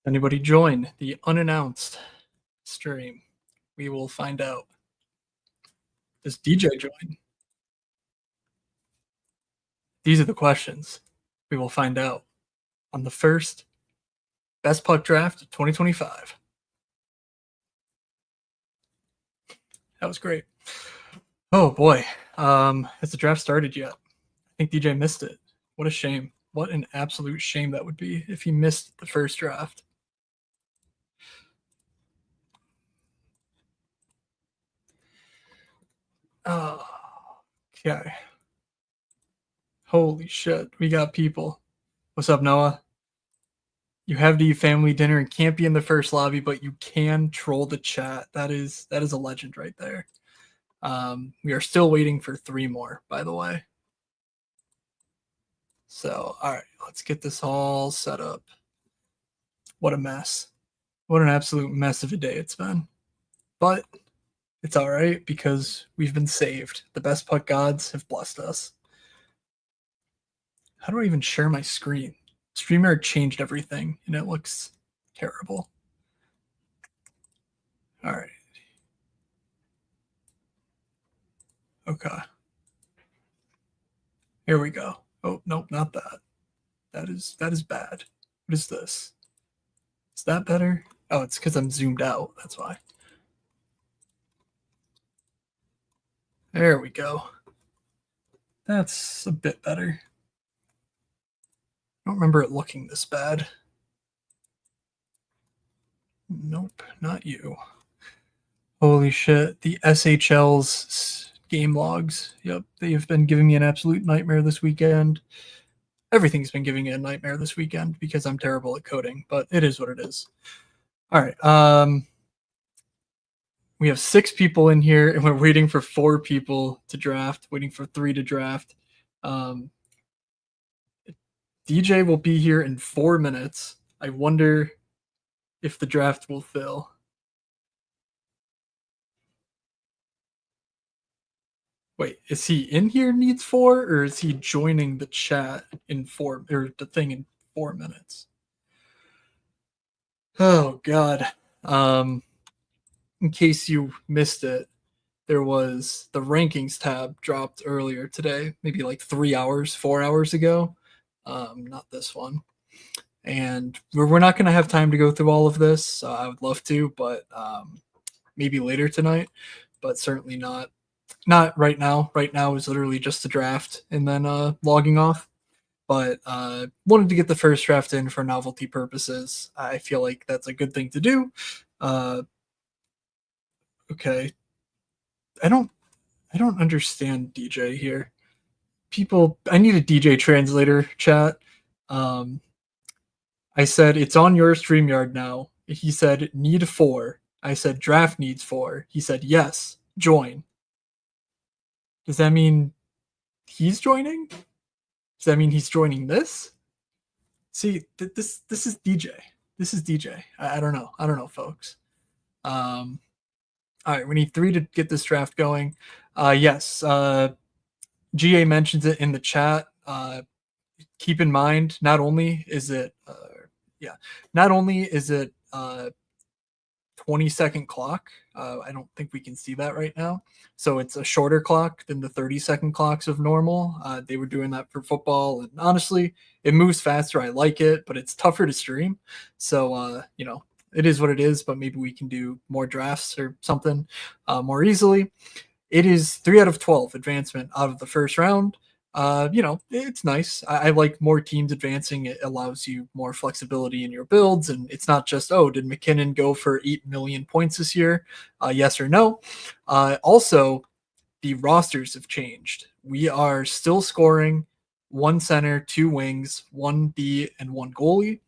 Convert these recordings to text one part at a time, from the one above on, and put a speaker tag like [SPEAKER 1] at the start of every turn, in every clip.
[SPEAKER 1] Anybody join the unannounced stream? We will find out. Does DJ join? These are the questions. We will find out on the first Best Puck Draft 2025. That was great. Oh boy. Has the draft started yet? I think DJ missed it. What a shame. What an absolute shame that would be if he missed the first draft. Okay. Holy shit. We got people. What's up, Noah? You have to eat family dinner and can't be in the first lobby, but you can troll the chat. That is a legend right there. We are still waiting for 3 more, by the way. So, all right, let's get this all set up. What a mess. What an absolute mess of a day it's been. But it's all right because we've been saved. The Best Puck gods have blessed us. How do I even share my screen? StreamYard changed everything, and it looks terrible. All right. Okay. Here we go. Oh, nope, not that. That is bad. What is this? Is that better? Oh, it's because I'm zoomed out. That's why. There we go. That's a bit better. I don't remember it looking this bad. Nope, not you. Holy shit. The SHL's game logs. Yep, they have been giving me an absolute nightmare this weekend. Everything's been giving me a nightmare this weekend because I'm terrible at coding, but it is what it is. All right. We have 6 people in here, and we're waiting for 4 people to draft, waiting for 3 to draft. DJ will be here in 4 minutes. I wonder if the draft will fill. Wait, is he in here needs 4, or is he joining the chat in 4, or the thing in 4 minutes? Oh God. In case you missed it, there was the rankings tab dropped earlier today, maybe like 4 hours ago. Not this one. And we're not going to have time to go through all of this. I would love to, but maybe later tonight, but certainly not right now. Right now is literally just the draft and then logging off. But wanted to get the first draft in for novelty purposes. I feel like that's a good thing to do. Okay. I don't understand DJ here. People, I need a DJ translator, chat. I said, it's on your StreamYard now. He said, need 4. I said, draft needs 4. He said, yes, join. Does that mean he's joining? Does that mean he's joining this? See, this is DJ. This is DJ. I don't know. I don't know, folks. All right, we need 3 to get this draft going. Yes, GA mentions it in the chat. Keep in mind, not only is it 20-second clock. I don't think we can see that right now. So it's a shorter clock than the 30-second clocks of normal. They were doing that for football, and honestly, it moves faster. I like it, but it's tougher to stream. So it is what it is. But maybe we can do more drafts or something more easily. It is 3 out of 12 advancement out of the first round. It's nice. I like more teams advancing. It allows you more flexibility in your builds, and it's not just, oh, did McKinnon go for 8 million points this year? Yes or no. Also, the rosters have changed. We are still scoring 1 center, 2 wings, 1 D, and 1 goalie.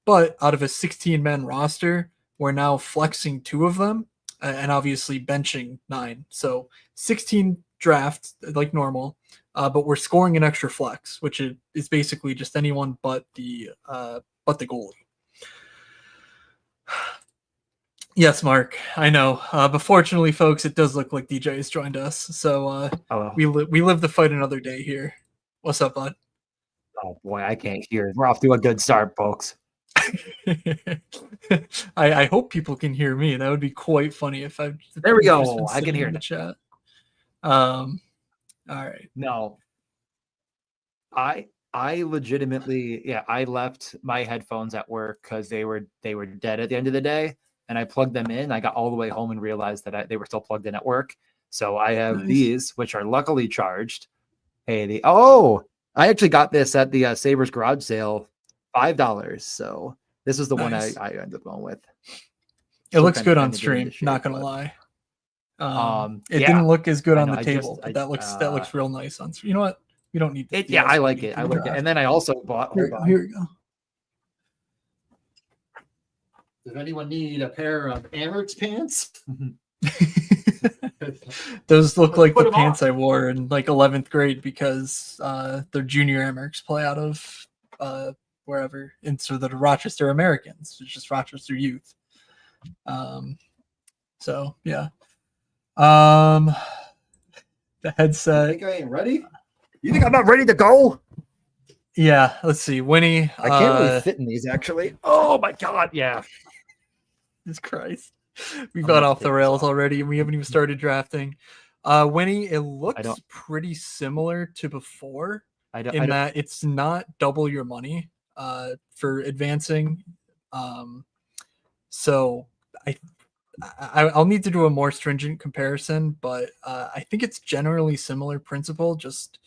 [SPEAKER 1] But out of a 16-man roster, we're now flexing 2 of them and obviously benching 9. So 16 drafts like normal. But we're scoring an extra flex, which is basically just anyone but the goalie. Yes, Mark, I know. But fortunately, folks, it does look like DJ has joined us. So we live to fight another day here. What's up, bud?
[SPEAKER 2] Oh boy, I can't hear. We're off to a good start, folks.
[SPEAKER 1] I hope people can hear me. That would be quite funny if I.
[SPEAKER 2] There we
[SPEAKER 1] if it's
[SPEAKER 2] go.
[SPEAKER 1] been
[SPEAKER 2] I can
[SPEAKER 1] sitting
[SPEAKER 2] hear
[SPEAKER 1] in the
[SPEAKER 2] now.
[SPEAKER 1] chat. All right.
[SPEAKER 2] No, I legitimately, yeah, I left my headphones at work because they were dead at the end of the day, and I plugged them in. I got all the way home and realized that they were still plugged in at work. So I have
[SPEAKER 1] Nice.
[SPEAKER 2] these, which are luckily charged. Hey, I actually got this at the Sabres garage sale, $5. So this is the one I
[SPEAKER 1] Nice.
[SPEAKER 2] ended up going with.
[SPEAKER 1] It looks good on
[SPEAKER 2] Kinda getting
[SPEAKER 1] stream.
[SPEAKER 2] into shape,
[SPEAKER 1] Not gonna
[SPEAKER 2] but
[SPEAKER 1] lie. It
[SPEAKER 2] yeah,
[SPEAKER 1] didn't look as good
[SPEAKER 2] I
[SPEAKER 1] on
[SPEAKER 2] know.
[SPEAKER 1] the table, but that looks real nice on. You know what? We don't need to.
[SPEAKER 2] it. Yeah, I like it. I like it. And then I also bought.
[SPEAKER 1] Here we go.
[SPEAKER 2] Does anyone need a pair of Amerks pants?
[SPEAKER 1] Those look like
[SPEAKER 2] Put
[SPEAKER 1] the
[SPEAKER 2] 'em
[SPEAKER 1] pants
[SPEAKER 2] on.
[SPEAKER 1] I wore in like 11th grade because their junior Amerks play out of wherever, and so the Rochester Americans, it's just Rochester Youth. So yeah. The headset.
[SPEAKER 2] You think I ain't ready? You think I'm not ready to go?
[SPEAKER 1] Yeah, let's see. Winnie.
[SPEAKER 2] I can't really fit in these actually. Oh my god, yeah.
[SPEAKER 1] Jesus Christ. We've
[SPEAKER 2] I'm
[SPEAKER 1] got
[SPEAKER 2] gonna
[SPEAKER 1] off the
[SPEAKER 2] take this
[SPEAKER 1] rails
[SPEAKER 2] off.
[SPEAKER 1] already and we haven't even started drafting. Winnie, it looks pretty similar to before in that it's not double your money for advancing. So I'll need to do a more stringent comparison, but I think it's generally similar principle, just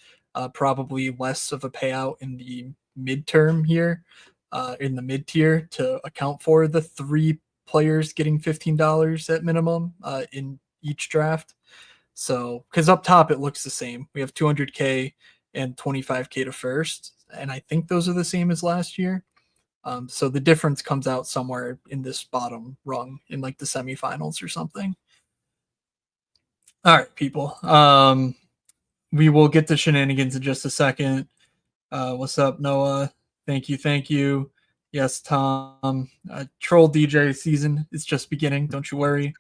[SPEAKER 1] probably less of a payout in the midterm here, in the mid tier to account for the 3 players getting $15 at minimum in each draft. So, because up top it looks the same. We have 200K and 25K to first, and I think those are the same as last year. So the difference comes out somewhere in this bottom rung in like the semifinals or something. All right, people. We will get to shenanigans in just a second. What's up, Noah? Thank you. Yes, Tom. Troll DJ season is just beginning. Don't you worry.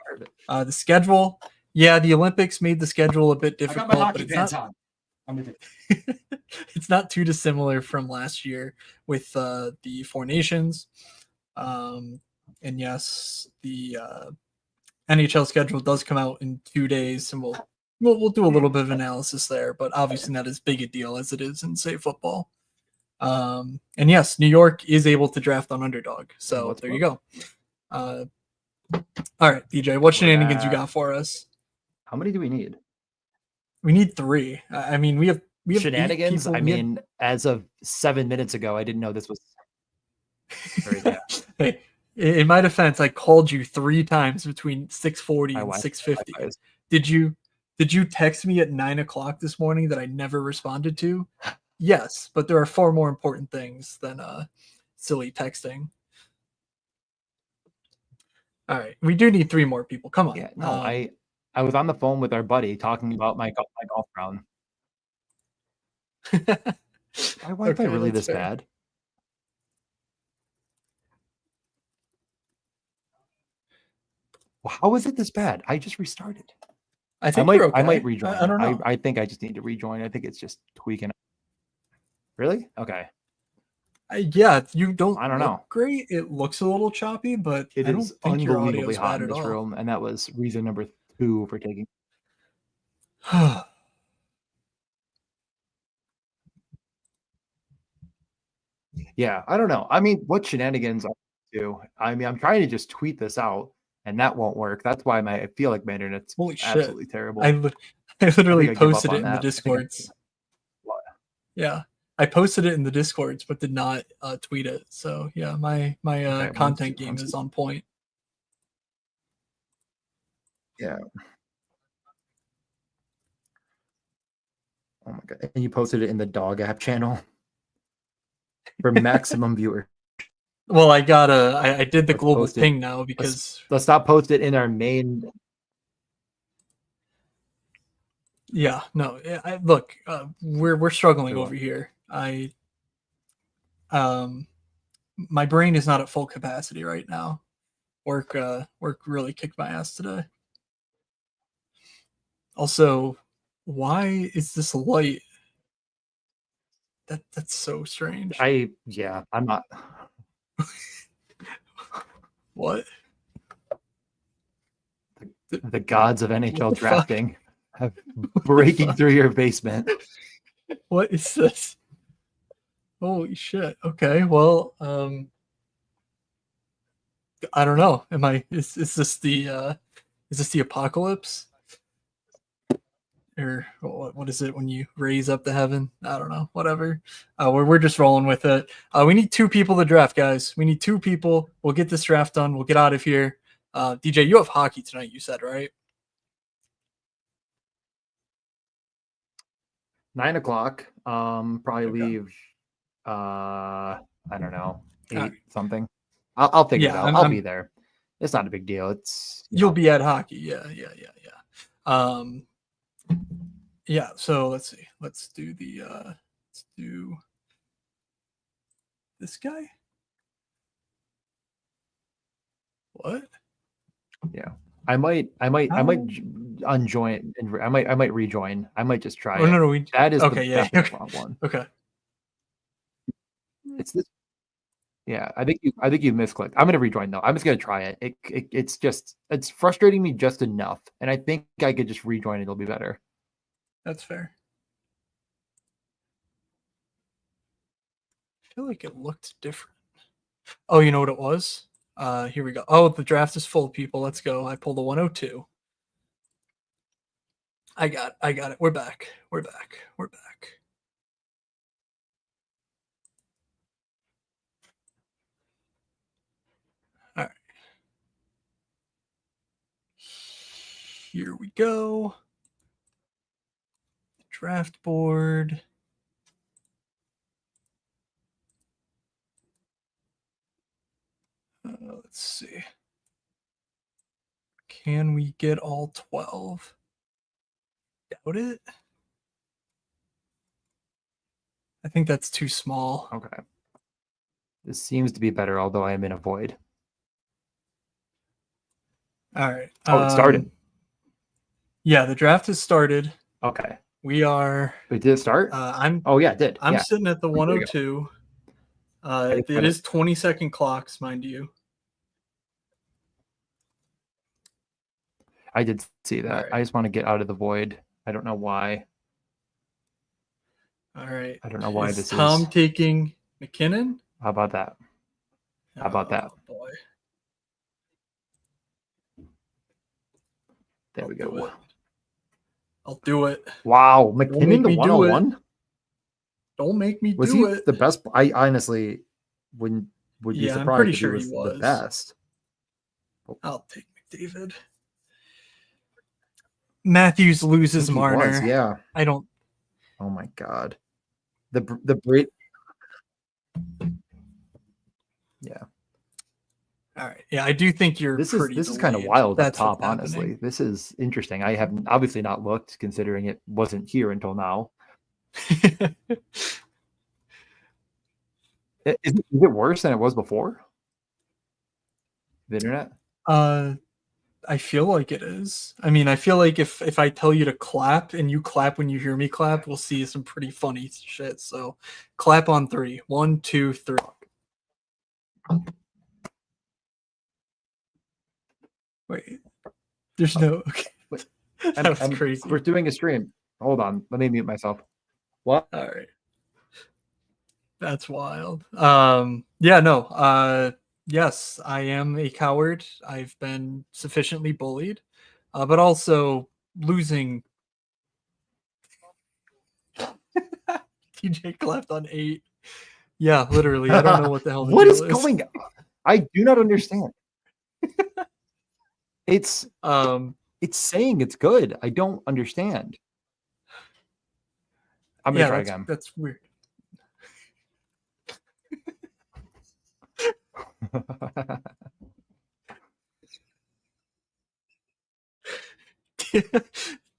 [SPEAKER 1] The schedule. Yeah, the Olympics made the schedule a bit difficult.
[SPEAKER 2] I got my hockey pants on.
[SPEAKER 1] It's not too dissimilar from last year with the 4 nations. And yes, the NHL schedule does come out in 2 days, and we'll do a little bit of analysis there, but obviously not as big a deal as it is in say football. And yes, New York is able to draft on underdog, so there you go. All right, DJ, what shenanigans you got for us?
[SPEAKER 2] How many do we need?
[SPEAKER 1] We need 3. I mean, we have
[SPEAKER 2] shenanigans. I mean, as of 7 minutes ago, I didn't know this was.
[SPEAKER 1] Hey, in my defense, I called you 3 times between 6:40 and 6:50. Did you text me at 9:00 this morning that I never responded to? Yes, but there are far more important things than silly texting. All right, we do need 3 more people. Come on.
[SPEAKER 2] Yeah, no, I was on the phone with our buddy talking about my golf round. My Wi-Fi really this bad? Well, how is it this bad? I just restarted.
[SPEAKER 1] I think you're okay.
[SPEAKER 2] I might rejoin.
[SPEAKER 1] I don't know.
[SPEAKER 2] I think I just need to rejoin. I think it's just tweaking. Really? Okay.
[SPEAKER 1] Yeah, you don't.
[SPEAKER 2] I don't know.
[SPEAKER 1] Great. It looks a little choppy, but
[SPEAKER 2] it is unbelievably hot in this room, and that was reason number 2 for taking. Yeah, I don't know. I mean, what shenanigans I do? I mean, I'm trying to just tweet this out, and that won't work. That's why I feel like my internet's absolutely terrible.
[SPEAKER 1] I literally posted it in the Discords. Yeah, I posted it in the Discords, but did not tweet it. So yeah, my content game is on point.
[SPEAKER 2] Yeah. Oh my god! And you posted it in the dog app channel for maximum viewer.
[SPEAKER 1] Well, I did the global ping now because
[SPEAKER 2] let's not post it in our main.
[SPEAKER 1] Yeah, no. Look, we're struggling over here. My brain is not at full capacity right now. Work really kicked my ass today. Also, why is this light? That's so strange.
[SPEAKER 2] I'm not.
[SPEAKER 1] What?
[SPEAKER 2] The gods of NHL
[SPEAKER 1] the fuck?
[SPEAKER 2] drafting have breaking through your basement.
[SPEAKER 1] What is this? Holy shit. Okay, well, I don't know. Is this the apocalypse? Or what is it when you raise up the heaven? I don't know. Whatever. We're just rolling with it. We need 2 people to draft, guys. We need 2 people. We'll get this draft done. We'll get out of here. DJ, you have hockey tonight, you said, right?
[SPEAKER 2] 9:00. Probably
[SPEAKER 1] Okay.
[SPEAKER 2] leave. I don't know, 8
[SPEAKER 1] Alright.
[SPEAKER 2] something. I'll figure it
[SPEAKER 1] Yeah,
[SPEAKER 2] out. I'll be there. It's not a big deal. It's
[SPEAKER 1] You'll be at hockey. Yeah. Yeah. So let's see. Let's do this guy. What?
[SPEAKER 2] Yeah. I might unjoin and I might rejoin. I might just try
[SPEAKER 1] Oh
[SPEAKER 2] it.
[SPEAKER 1] no,
[SPEAKER 2] That is
[SPEAKER 1] okay. Yeah.
[SPEAKER 2] the
[SPEAKER 1] Okay.
[SPEAKER 2] wrong one.
[SPEAKER 1] Okay.
[SPEAKER 2] It's this. Yeah, I think you misclicked. I'm gonna rejoin though. I'm just gonna try it. It's frustrating me just enough, and I think I could just rejoin. It'll be better.
[SPEAKER 1] That's fair. I feel like it looked different. Oh, you know what it was? Here we go. Oh, the draft is full, people. Let's go. I pulled a 102. I got it. We're back. All right. Here we go. Draft board. Let's see. Can we get all 12? Doubt it. I think that's too small.
[SPEAKER 2] Okay. This seems to be better, although I am in a void.
[SPEAKER 1] All right.
[SPEAKER 2] Oh, it started.
[SPEAKER 1] Yeah, the draft has started.
[SPEAKER 2] Okay.
[SPEAKER 1] We are.
[SPEAKER 2] Wait, did it start? Oh yeah, it did.
[SPEAKER 1] I'm
[SPEAKER 2] Yeah.
[SPEAKER 1] sitting at the 102. It is 20-second clocks, mind you.
[SPEAKER 2] I did see that.
[SPEAKER 1] Right.
[SPEAKER 2] I just want to get out of the void. I don't know why.
[SPEAKER 1] All right.
[SPEAKER 2] I don't know why
[SPEAKER 1] is Tom taking McKinnon?
[SPEAKER 2] How about that? How about that?
[SPEAKER 1] Boy.
[SPEAKER 2] There we go.
[SPEAKER 1] I'll do it.
[SPEAKER 2] Wow, McKinnon to 101.
[SPEAKER 1] Don't make me
[SPEAKER 2] was
[SPEAKER 1] do
[SPEAKER 2] he
[SPEAKER 1] it.
[SPEAKER 2] The best? I honestly would be surprised.
[SPEAKER 1] I'm pretty
[SPEAKER 2] if
[SPEAKER 1] sure
[SPEAKER 2] he was the best.
[SPEAKER 1] I'll take McDavid. Matthews loses Marner.
[SPEAKER 2] Yeah,
[SPEAKER 1] I don't.
[SPEAKER 2] Oh my god, the Brit. Yeah.
[SPEAKER 1] All right. Yeah, I do think you're.
[SPEAKER 2] This is kind of wild at top. Honestly, this is interesting. I have obviously not looked, considering it wasn't here until now. Is it worse than it was before? The internet?
[SPEAKER 1] I feel like it is. I mean, I feel like if I tell you to clap and you clap when you hear me clap, we'll see some pretty funny shit. So clap on 3. 1, 2, 3. Wait. There's no okay. That's crazy.
[SPEAKER 2] We're doing a stream. Hold on. Let me mute myself. What?
[SPEAKER 1] All right. That's wild. Yeah, no. Yes, I am a coward. I've been sufficiently bullied, but also losing. TJ clapped on 8. Yeah, literally. I don't know what the hell.
[SPEAKER 2] What is going on? I do not understand. It's saying it's good. I don't understand. I'm gonna try again.
[SPEAKER 1] That's weird.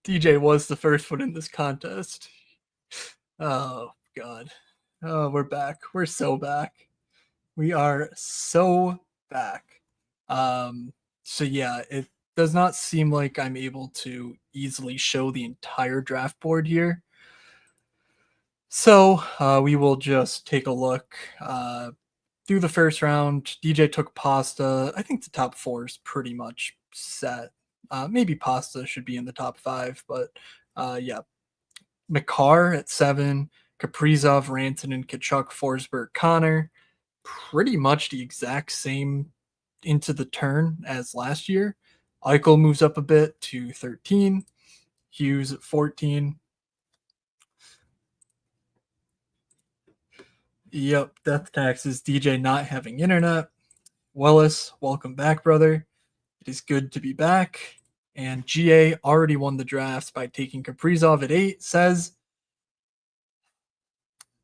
[SPEAKER 1] DJ was the first one in this contest. Oh god. Oh, we're back. We're so back. We are so back. So yeah, it does not seem like I'm able to easily show the entire draft board here. So we will just take a look. through the first round, DJ took Pasta. I think the top 4 is pretty much set. Maybe Pasta should be in the top 5, but yeah. Makar at 7, Kaprizov, Rantanen, Kachuk, Forsberg, Connor. Pretty much the exact same into the turn as last year. Eichel moves up a bit to 13. Hughes at 14. Yep, death taxes. DJ not having internet. Willis, welcome back, brother. It is good to be back. And GA already won the draft by taking Kaprizov at 8, says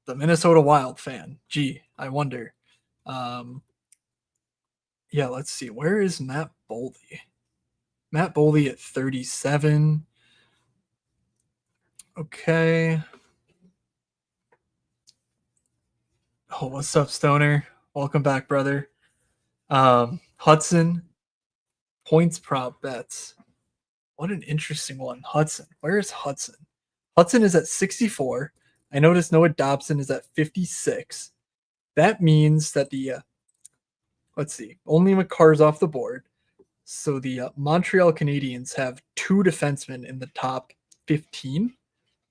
[SPEAKER 1] the Minnesota Wild fan. Gee, I wonder. Yeah, let's see. Where is Matt Boldy? Matt Boldy at 37. Okay. Oh, what's up, Stoner? Welcome back, brother. Hudson, points prop bets. What an interesting one. Hudson. Where is Hudson? Hudson is at 64. I noticed Noah Dobson is at 56. That means that the, let's see, only Makar's off the board. So the Montreal Canadiens have 2 defensemen in the top 15,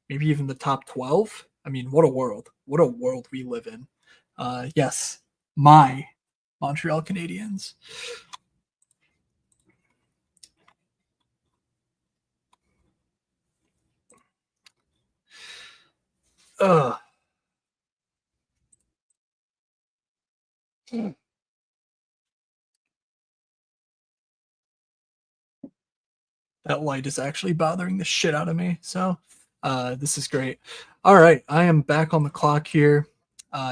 [SPEAKER 1] maybe even the top 12. I mean, what a world. What a world we live in. Yes, my Montreal Canadiens. Ugh. That light is actually bothering the shit out of me. So this is great. All right, I am back on the clock here.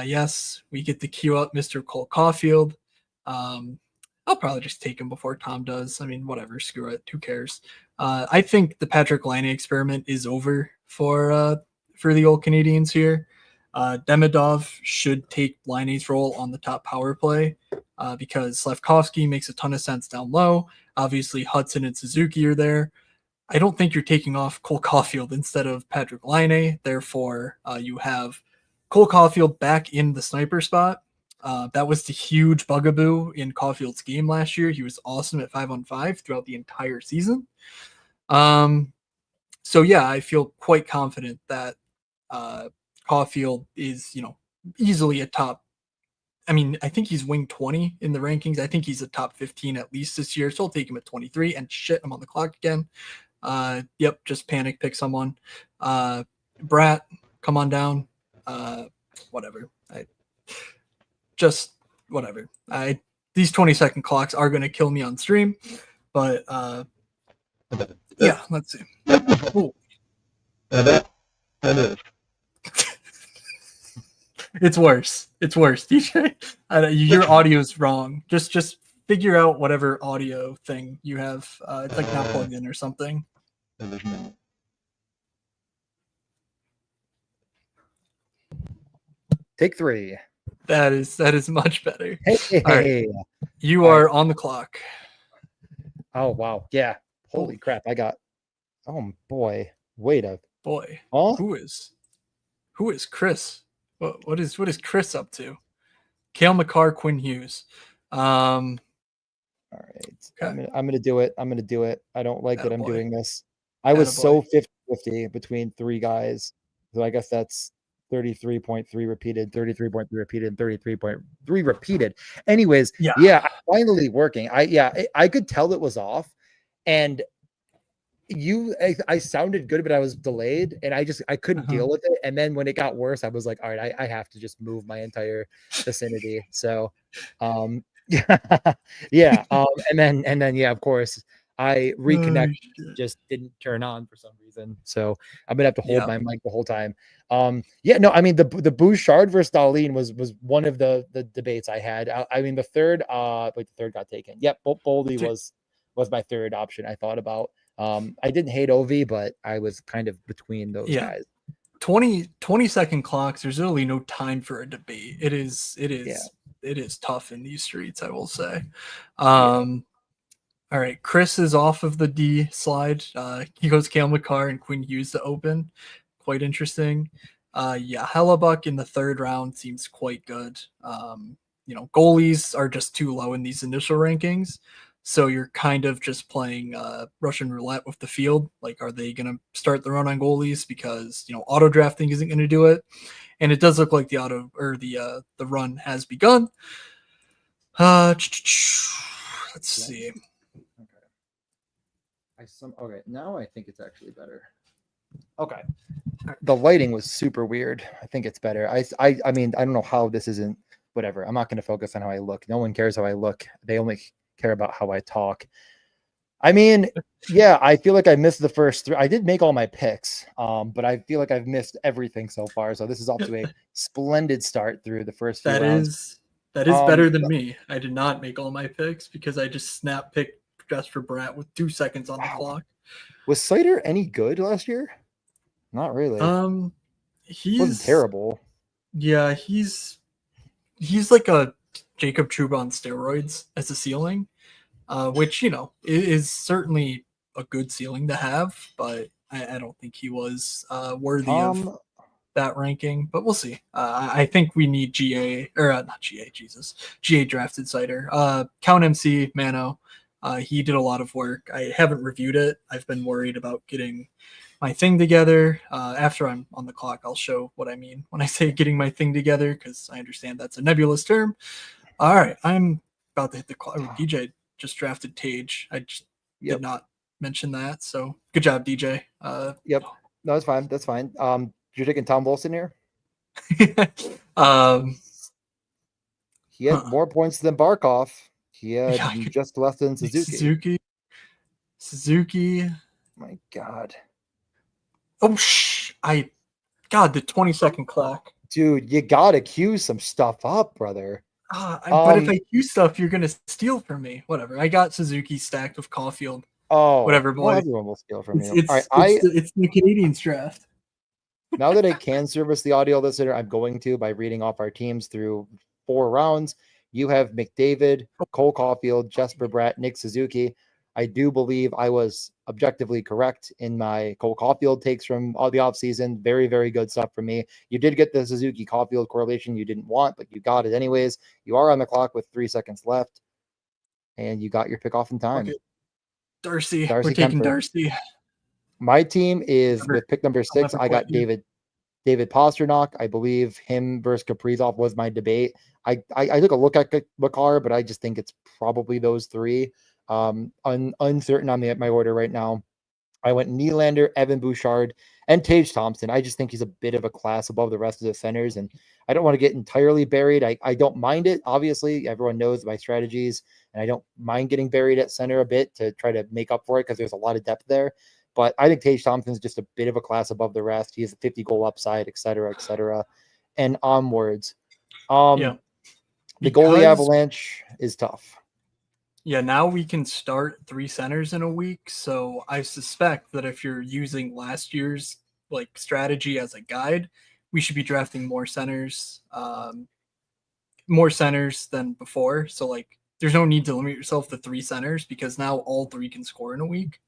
[SPEAKER 1] Yes, we get to queue up Mr. Cole Caulfield. I'll probably just take him before Tom does. I mean, whatever, screw it. Who cares? I think the Patrick Laine experiment is over for the old Canadians here. Demidov should take Laine's role on the top power play because Slafkovsky makes a ton of sense down low. Obviously, Hudson and Suzuki are there. I don't think you're taking off Cole Caulfield instead of Patrick Laine. Therefore, you have Cole Caulfield back in the sniper spot. That was the huge bugaboo in Caulfield's game last year. He was awesome at 5-on-5 throughout the entire season. So yeah, I feel quite confident that Caulfield is, easily a top. I mean, I think he's wing 20 in the rankings. I think he's a top 15 at least this year. So I'll take him at 23. And shit, I'm on the clock again. Yep, just panic pick someone. Brat, come on down. Whatever. Whatever. These 20-second clocks are going to kill me on stream, but yeah, let's see. Ooh. It's worse. It's worse, DJ. Your audio's wrong. Just figure out whatever audio thing you have. It's like not plugged in or something.
[SPEAKER 2] Take 3.
[SPEAKER 1] That is much better.
[SPEAKER 2] Hey.
[SPEAKER 1] Right. You are on the clock.
[SPEAKER 2] Oh wow. Yeah. Holy crap. I got oh boy. Wait a
[SPEAKER 1] boy.
[SPEAKER 2] Huh?
[SPEAKER 1] Who is Chris? What is Chris up to? Cale Makar, Quinn Hughes. All
[SPEAKER 2] right. Okay. I'm gonna do it. I don't like that I'm doing this. I was
[SPEAKER 1] so
[SPEAKER 2] 50-50 between 3 guys. So I guess that's 33.3 repeated, 33.3 repeated, and 33.3 repeated. Anyways, yeah, finally working. I could tell it was off, and I sounded good, but I was delayed, and I couldn't deal with it. And then when it got worse, I was like, all right, I have to just move my entire vicinity. So, yeah, and then yeah, of course. I reconnect just didn't turn on for some reason. So I'm gonna have to hold my mic the whole time. Yeah, no, I mean the Bouchard versus Dahlin was one of the debates I had. I mean the third the third got taken. Yep, Boldy was my third option I thought about. I didn't hate Ovi, but I was kind of between those guys.
[SPEAKER 1] 20-second clocks, there's really no time for a debate. It is tough in these streets, I will say. All right, Chris is off of the D slide. He goes Cale Makar and Quinn Hughes to open. Quite interesting. Hellebuck in the third round seems quite good. goalies are just too low in these initial rankings. So you're kind of just playing Russian roulette with the field. Like, are they going to start the run on goalies because auto drafting isn't going to do it? And it does look like the run has begun. Let's see.
[SPEAKER 2] Okay, now I think it's actually better. Okay, the lighting was super weird. I think it's better. I mean, I don't know how this isn't. Whatever. I'm not going to focus on how I look. No one cares how I look. They only care about how I talk. I mean, yeah, I feel like I missed the first three. I did make all my picks, but I feel like I've missed everything so far. So this is off to a splendid start through the first few rounds.
[SPEAKER 1] That is better than me. I did not make all my picks because I just snap picked Jesper Bratt with 2 seconds on the clock.
[SPEAKER 2] Was Seider any good last year? Not really.
[SPEAKER 1] He
[SPEAKER 2] wasn't terrible.
[SPEAKER 1] Yeah, he's like a Jacob Trouba on steroids as a ceiling, which is certainly a good ceiling to have, but I don't think he was worthy of that ranking. But we'll see. I think we need GA drafted Seider. Count MC Mano. He did a lot of work. I haven't reviewed it. I've been worried about getting my thing together. After I'm on the clock, I'll show what I mean when I say getting my thing together, because I understand that's a nebulous term. All right, I'm about to hit the clock. DJ just drafted Tage. I just did not mention that. So good job, DJ.
[SPEAKER 2] Yep. No, that's fine. That's fine. You're taking Tom Wilson here? He had more points than Barkov. He had just less than Suzuki.
[SPEAKER 1] Suzuki.
[SPEAKER 2] My God.
[SPEAKER 1] Oh, the 20-second clock.
[SPEAKER 2] Dude, you got to queue some stuff up, brother.
[SPEAKER 1] But if I queue stuff, you're going to steal from me. Whatever. I got Suzuki stacked with Caulfield.
[SPEAKER 2] Oh,
[SPEAKER 1] whatever, boy.
[SPEAKER 2] Well, everyone will steal from you.
[SPEAKER 1] It's the Canadians draft.
[SPEAKER 2] Now that I can service the audio listener, I'm going to by reading off our teams through 4 rounds. You have McDavid, Cole Caulfield, Jesper Bratt, Nick Suzuki. I do believe I was objectively correct in my Cole Caulfield takes from all the offseason. Very, very good stuff for me. You did get the Suzuki Caulfield correlation you didn't want, but you got it anyways. You are on the clock with 3 seconds left, and you got your pick off in time.
[SPEAKER 1] Okay. Darcy. We're taking
[SPEAKER 2] Kuemper.
[SPEAKER 1] Darcy.
[SPEAKER 2] My team is with pick number 6. I got David Pastrnak. I believe him versus Kaprizov was my debate. I took a look at Makar, but I just think it's probably those 3. Uncertain on my order right now. I went Nylander, Evan Bouchard, and Tage Thompson. I just think he's a bit of a class above the rest of the centers, and I don't want to get entirely buried. I don't mind it. Obviously, everyone knows my strategies, and I don't mind getting buried at center a bit to try to make up for it because there's a lot of depth there. But I think Tage Thompson's just a bit of a class above the rest. He has a 50-goal upside, et cetera, and onwards. The goalie avalanche is tough.
[SPEAKER 1] Yeah, now we can start 3 centers in a week. So I suspect that if you're using last year's strategy as a guide, we should be drafting more centers than before. So there's no need to limit yourself to 3 centers because now all 3 can score in a week.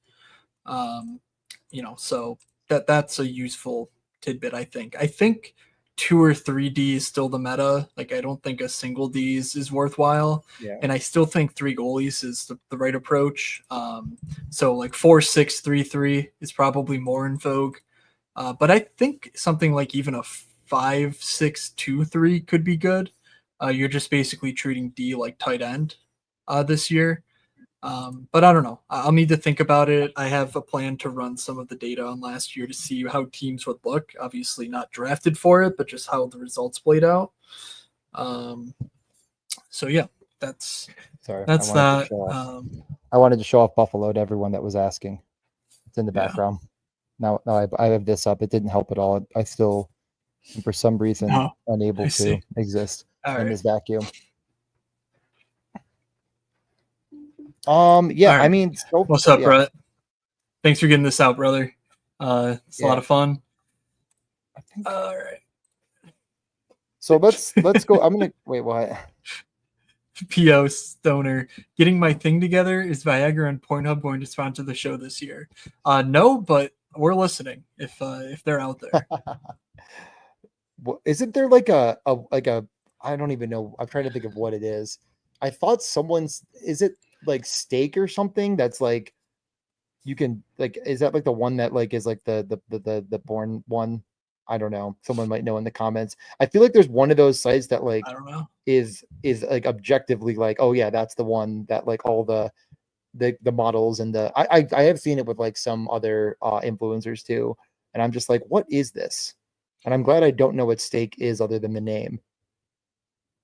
[SPEAKER 1] So that's a useful tidbit. I think 2 or 3 D is still the meta. I don't think a single D is worthwhile.
[SPEAKER 2] Yeah.
[SPEAKER 1] And I still think 3 goalies is the right approach. So 4-6-3-3 is probably more in vogue. But I think something like even a 5-6-2-3 could be good. You're just basically treating D like tight end this year. But I don't know. I'll need to think about it. I have a plan to run some of the data on last year to see how teams would look. Obviously not drafted for it, but just how the results played out. So yeah, that's that.
[SPEAKER 2] I wanted to show off Buffalo to everyone that was asking. It's in the background. Now I have this up. It didn't help at all. I still am for some reason unable to exist in this vacuum.
[SPEAKER 1] Right.
[SPEAKER 2] I mean,
[SPEAKER 1] what's up, Brett? Thanks for getting this out, brother. It's a lot of fun. All right.
[SPEAKER 2] So let's go. I'm gonna wait. What?
[SPEAKER 1] P.O. Stoner. Getting my thing together. Is Viagra and Pornhub going to sponsor the show this year? No, but we're listening if they're out there.
[SPEAKER 2] Well, isn't there like a I don't even know. I'm trying to think of what it is. I thought is it like steak or something that's like you can like is that like the one that like is like the born one? I don't know. Someone might know in the comments. I feel like there's one of those sites that like
[SPEAKER 1] I don't know.
[SPEAKER 2] is like objectively like, oh yeah, that's the one that like all the models and I have seen it with like some other influencers too. And I'm just like, what is this? And I'm glad I don't know what steak is other than the name.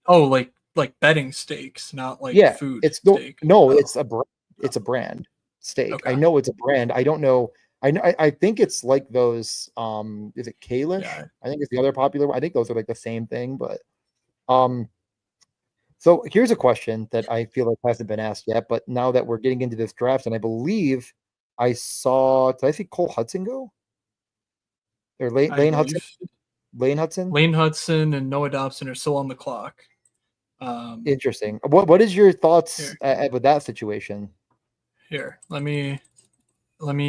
[SPEAKER 1] Oh, like betting stakes, not like
[SPEAKER 2] Yeah,
[SPEAKER 1] food
[SPEAKER 2] it's
[SPEAKER 1] stake.
[SPEAKER 2] no,
[SPEAKER 1] Oh,
[SPEAKER 2] it's a brand steak. I
[SPEAKER 1] okay.
[SPEAKER 2] know it's a brand. I don't know. I think it's like those is it Kalish?
[SPEAKER 1] Yeah.
[SPEAKER 2] I think it's the other popular one. I think those are like the same thing, but um so here's a question that I feel like hasn't been asked yet, but now that we're getting into this draft, and I believe did I see Cole Hudson go? Or
[SPEAKER 1] I believe
[SPEAKER 2] Lane Hudson?
[SPEAKER 1] Lane Hudson and Noah Dobson are still on the clock.
[SPEAKER 2] Interesting. What is your thoughts
[SPEAKER 1] Here,
[SPEAKER 2] with that situation?
[SPEAKER 1] here. Let me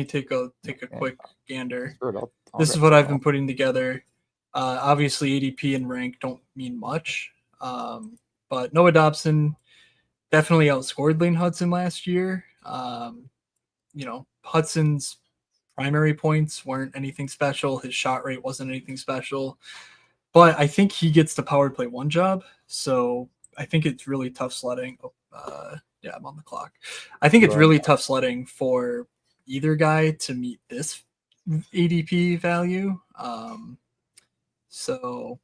[SPEAKER 1] take a quick gander.
[SPEAKER 2] Sure, I'll
[SPEAKER 1] This is
[SPEAKER 2] grab
[SPEAKER 1] what
[SPEAKER 2] some
[SPEAKER 1] I've been
[SPEAKER 2] off.
[SPEAKER 1] putting together. Obviously, ADP and rank don't mean much, but Noah Dobson definitely outscored Lane Hudson last year. Hudson's primary points weren't anything special. His shot rate wasn't anything special. But I think he gets the power play one job. So I think it's really tough sledding. Yeah, I'm on the clock. I think it's really tough sledding for either guy to meet this ADP value. So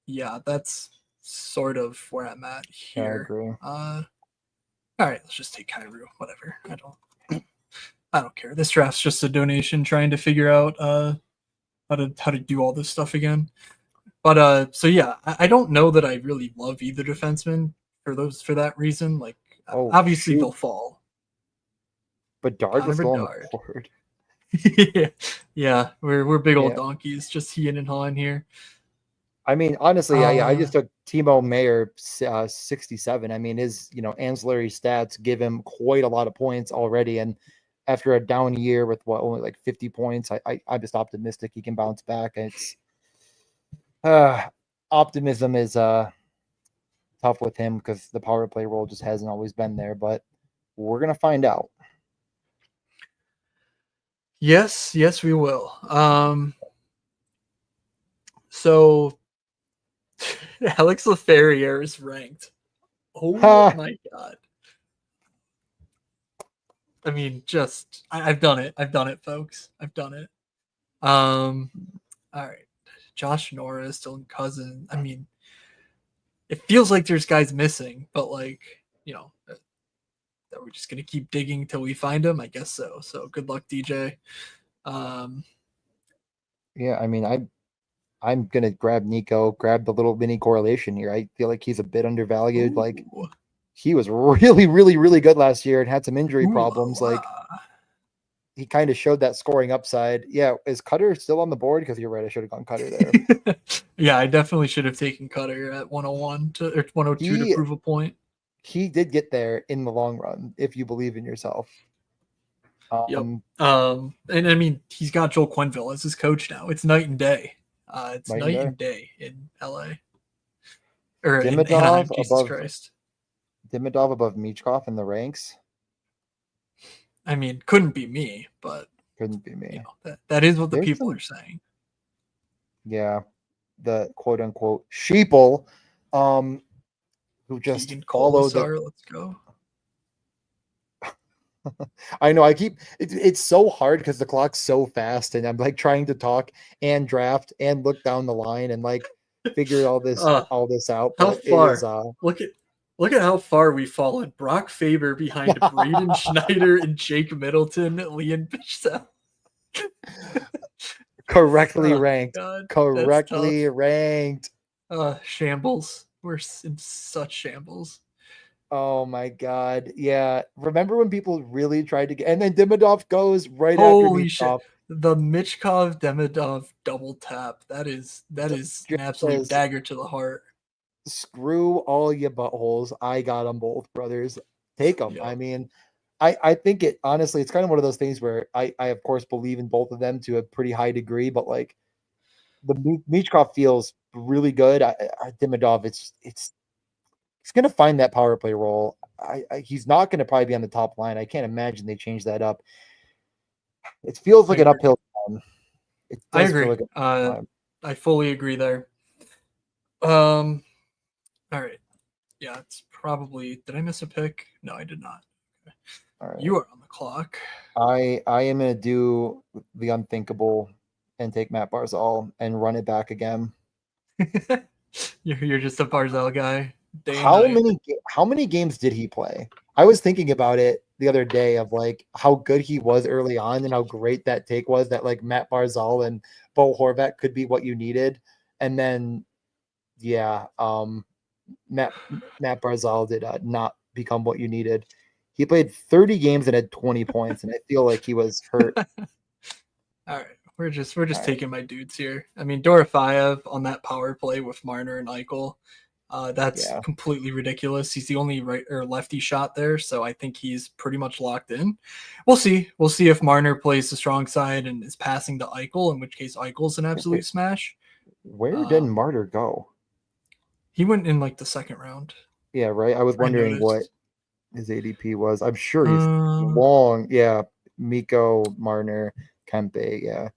[SPEAKER 1] yeah, that's sort of where I'm at here.
[SPEAKER 2] I agree.
[SPEAKER 1] All right, let's just take Kyrou. Whatever. I don't care. This draft's just a donation trying to figure out how to do all this stuff again. But so yeah, I don't know that I really love either defenseman for that reason. Like obviously they'll fall.
[SPEAKER 2] Bedard was still on the board.
[SPEAKER 1] Yeah, we're big old donkeys, just heeing and hawing here.
[SPEAKER 2] I mean, honestly, I just took Timo Meyer 67. I mean, his ancillary stats give him quite a lot of points already, and after a down year with only like 50 points, I'm just optimistic he can bounce back. It's optimism is tough with him because the power play role just hasn't always been there, but we're gonna find out.
[SPEAKER 1] Yes, we will. So Alex Laferriere is ranked. Oh my god. I mean, just I've done it. I've done it, folks. I've done it. All right. Josh Norris, Dylan Cousin. I mean, it feels like there's guys missing, but like, that we're just gonna keep digging till we find them. I guess so. So good luck, DJ.
[SPEAKER 2] Yeah, I mean, I'm gonna grab Nico, grab the little mini correlation here. I feel like he's a bit undervalued.
[SPEAKER 1] Ooh.
[SPEAKER 2] Like he was really, really, really good last year and had some injury problems. Like he kind of showed that scoring upside. Yeah, is Cutter still on the board? Because you're right, I should have gone Cutter there.
[SPEAKER 1] Yeah, I definitely should have taken Cutter at 101 or 102 to prove a point.
[SPEAKER 2] He did get there in the long run if you believe in yourself.
[SPEAKER 1] Yep. And I mean, he's got Joel Quenneville as his coach now. It's night and day. It's night and day in LA. Or in Anaheim, Jesus Christ.
[SPEAKER 2] Demidov above Michkov in the ranks.
[SPEAKER 1] I mean, couldn't be me, but
[SPEAKER 2] couldn't be me.
[SPEAKER 1] That is what the people are saying.
[SPEAKER 2] Yeah, the quote unquote sheeple, who just followed.
[SPEAKER 1] Let's go.
[SPEAKER 2] I know. It's so hard because the clock's so fast, and I'm like trying to talk and draft and look down the line and like figure all this out.
[SPEAKER 1] How far? Look at how far we've fallen. Brock Faber behind Braden Schneider and Jake Middleton, Liam Bichsel.
[SPEAKER 2] Correctly ranked. God, correctly ranked.
[SPEAKER 1] Shambles. We're in such shambles.
[SPEAKER 2] Oh my god. Yeah. Remember when people really tried to get and then Demidov goes right after Michkov.
[SPEAKER 1] Shit. The Michkov Demidov double tap. That is an absolute dagger to the heart.
[SPEAKER 2] Screw all you buttholes. I got them both, brothers. Take them. Yep. I mean, I think it honestly, it's kind of one of those things where I of course believe in both of them to a pretty high degree, but like the Michkov feels really good. Demidov, he's going to find that power play role. He's not going to probably be on the top line. I can't imagine they change that up. It feels like an uphill climb. It
[SPEAKER 1] I
[SPEAKER 2] does feel
[SPEAKER 1] agree.
[SPEAKER 2] like an uphill climb.
[SPEAKER 1] I fully agree there. All right. Yeah, it's probably. Did I miss a pick? No, I did not. Okay.
[SPEAKER 2] All right.
[SPEAKER 1] You are on the clock.
[SPEAKER 2] I am going to do the unthinkable and take Matt Barzal and run it back again.
[SPEAKER 1] You're just a Barzal guy.
[SPEAKER 2] How many games did he play? I was thinking about it the other day of like how good he was early on and how great that take was that like Matt Barzal and Bo Horvat could be what you needed. And then yeah, Matt Barzal did not become what you needed. He played 30 games and had 20 points, and I feel like he was hurt.
[SPEAKER 1] All right. We're just taking my dudes here. I mean, Dorofeyev on that power play with Marner and Eichel. That's completely ridiculous. He's the only right or lefty shot there, so I think he's pretty much locked in. We'll see. We'll see if Marner plays the strong side and is passing to Eichel, in which case Eichel's an absolute smash.
[SPEAKER 2] Where did Marner go?
[SPEAKER 1] He went in like the second round.
[SPEAKER 2] Yeah, right. I was wondering what his ADP was. I'm sure he's long. Yeah, Mikko, Marner, Kempe. Yeah.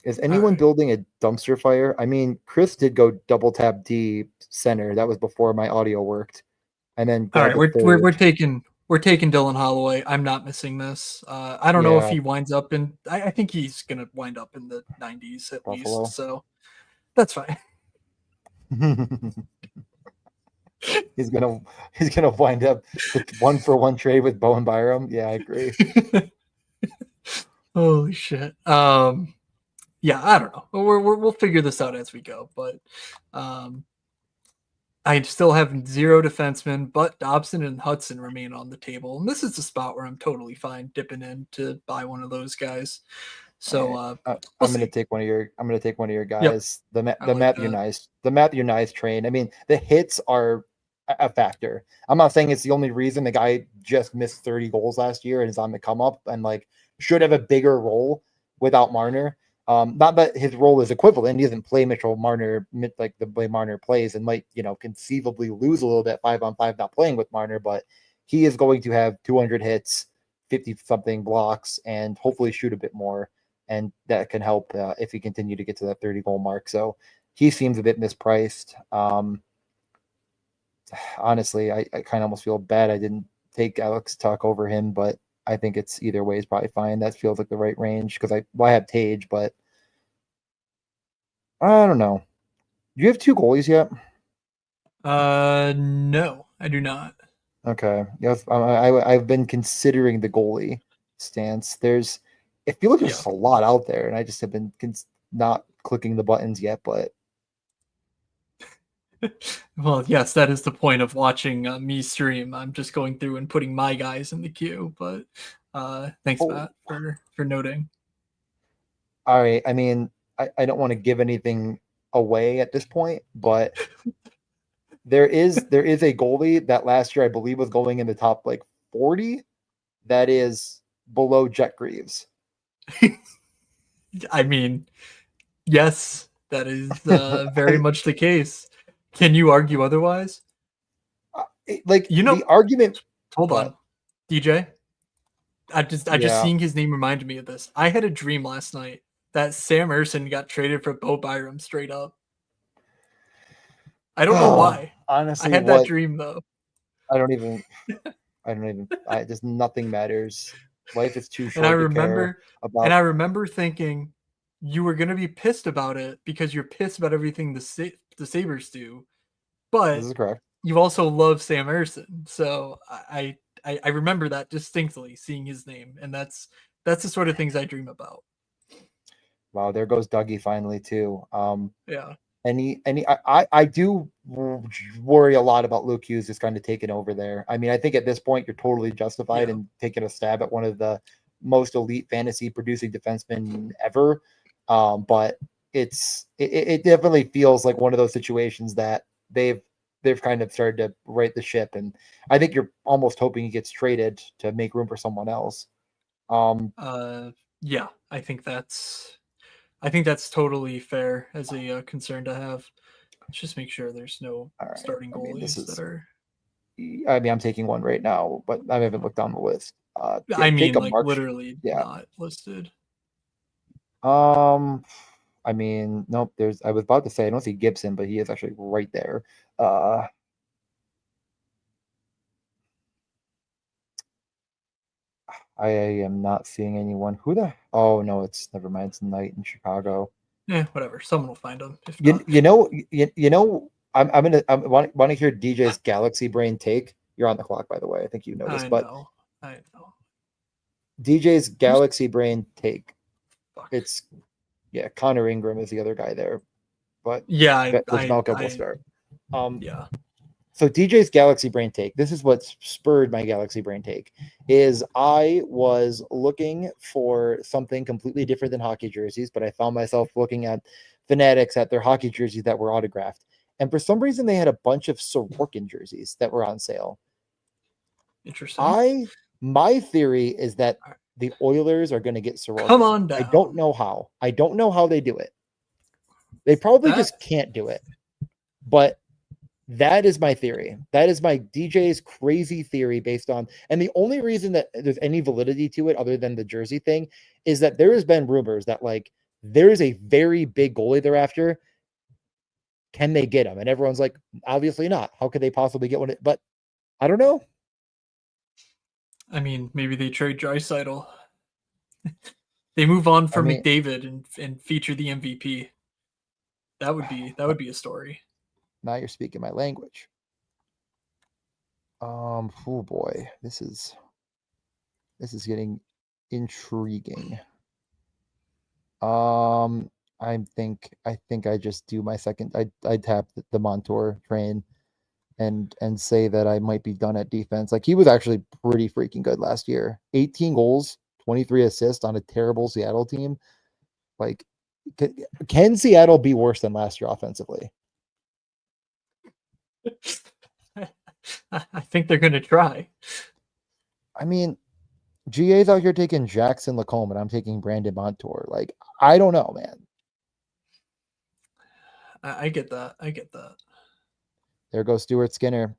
[SPEAKER 2] Is anyone building a dumpster fire? I mean, Chris did go double tap D center. That was before my audio worked. And then
[SPEAKER 1] all right, we're taking Dylan Holloway. I'm not missing this. I don't know if he winds up in. I think he's gonna wind up in the 90s at Buffalo. Least. So that's fine.
[SPEAKER 2] he's gonna wind up with 1-for-1 trade with Bowen Byram. Yeah, I agree.
[SPEAKER 1] Holy shit. Yeah, I don't know. We'll figure this out as we go, but I still have 0 defensemen, but Dobson and Hudson remain on the table, and this is the spot where I'm totally fine dipping in to buy one of those guys. So
[SPEAKER 2] I'm going to take one of your guys. Yep. The Matthew Nice train. I mean, the hits are a factor. I'm not saying it's the only reason. The guy just missed 30 goals last year and is on the come up and like should have a bigger role without Marner. Not that his role is equivalent. He doesn't play Mitchell Marner like the way Marner plays and might, conceivably lose a little bit 5-on-5 not playing with Marner, but he is going to have 200 hits, 50 something blocks, and hopefully shoot a bit more. And that can help if he continue to get to that 30 goal mark. So he seems a bit mispriced. Honestly, I kind of almost feel bad I didn't take Alex Tuch over him, but I think it's either way is probably fine. That feels like the right range because I have Tage, but I don't know. Do you have 2 goalies yet?
[SPEAKER 1] No, I do not.
[SPEAKER 2] Okay. Yes, I've been considering the goalie stance. I feel like there's a lot out there, and I just have been not clicking the buttons yet, but.
[SPEAKER 1] Well, yes, that is the point of watching me stream. I'm just going through and putting my guys in the queue, but thanks, Matt, for noting.
[SPEAKER 2] All right. I mean, I don't want to give anything away at this point, but there is a goalie that last year I believe was going in the top like 40 that is below Jet Greaves.
[SPEAKER 1] I mean, yes, that is very much the case. Can you argue otherwise?
[SPEAKER 2] The argument.
[SPEAKER 1] Hold on, DJ. I just seeing his name reminded me of this. I had a dream last night that Sam Ersson got traded for Bo Byram straight up. I don't know why.
[SPEAKER 2] Honestly,
[SPEAKER 1] I had that dream though.
[SPEAKER 2] I don't even. Just nothing matters. Life is too short.
[SPEAKER 1] And I remember thinking you were gonna be pissed about it because you're pissed about everything the Sabres do, but
[SPEAKER 2] this is correct.
[SPEAKER 1] You also love Sam Ersson, so I remember that distinctly, seeing his name, and that's the sort of things I dream about.
[SPEAKER 2] Wow, there goes Dougie finally too.
[SPEAKER 1] Yeah.
[SPEAKER 2] I do worry a lot about Luke Hughes just kind of taking over there. I mean, I think at this point you're totally justified in taking a stab at one of the most elite fantasy producing defensemen ever. But it definitely feels like one of those situations that they've kind of started to right the ship, and I think you're almost hoping he gets traded to make room for someone else.
[SPEAKER 1] Yeah, I think that's I think that's totally fair as a concern to have. Let's just make sure there's no
[SPEAKER 2] All right.
[SPEAKER 1] starting
[SPEAKER 2] I mean, this
[SPEAKER 1] goalies that
[SPEAKER 2] is.
[SPEAKER 1] are.
[SPEAKER 2] I mean, I'm taking one right now, but I haven't looked on the list.
[SPEAKER 1] I mean,
[SPEAKER 2] Jacob
[SPEAKER 1] like
[SPEAKER 2] March.
[SPEAKER 1] literally
[SPEAKER 2] Yeah.
[SPEAKER 1] not listed.
[SPEAKER 2] I mean, nope. I was about to say I don't see Gibson, but he is actually right there. I am not seeing anyone. Who the? Oh no, it's never mind. It's Knight in Chicago.
[SPEAKER 1] Whatever. Someone will find them. If
[SPEAKER 2] You,
[SPEAKER 1] not,
[SPEAKER 2] you know you know I want to hear DJ's Galaxy Brain take. You're on the clock, by the way. I think you know this,
[SPEAKER 1] I
[SPEAKER 2] but
[SPEAKER 1] know. I know.
[SPEAKER 2] DJ's
[SPEAKER 1] Who's
[SPEAKER 2] Galaxy Brain take.
[SPEAKER 1] fuck?
[SPEAKER 2] It's Connor Ingram is the other guy there, but
[SPEAKER 1] Yeah,
[SPEAKER 2] Vejmelka will start.
[SPEAKER 1] Yeah.
[SPEAKER 2] So DJ's Galaxy Brain take. This is what spurred my Galaxy Brain take. Is I was looking for something completely different than hockey jerseys, but I found myself looking at Fanatics at their hockey jerseys that were autographed, and for some reason they had a bunch of Sorokin jerseys that were on sale.
[SPEAKER 1] Interesting.
[SPEAKER 2] My theory is that the Oilers are going to get Sorokin.
[SPEAKER 1] Come on down.
[SPEAKER 2] I don't know how. I don't know how they do it. They probably just can't do it. But that is my theory. That is my DJ's crazy theory based on, and the only reason that there's any validity to it other than the jersey thing is that there has been rumors that like there is a very big goalie they're after. Can they get him? And everyone's like, obviously not. How could they possibly get one? But I don't know.
[SPEAKER 1] I mean, maybe they trade Draisaitl. They move on from McDavid and feature the MVP. That would be a story.
[SPEAKER 2] Now you're speaking my language. Oh boy, this is getting intriguing. I think I just do my second. I tap the Montour train, and say that I might be done at defense. Like he was actually pretty freaking good last year. 18 goals, 23 assists on a terrible Seattle team. Like, can Seattle be worse than last year offensively?
[SPEAKER 1] I think they're going to try.
[SPEAKER 2] I mean, GA's out here taking Jackson Lacombe, and I'm taking Brandon Montour. Like, I don't know, man.
[SPEAKER 1] I get that. I get that.
[SPEAKER 2] There goes Stuart Skinner.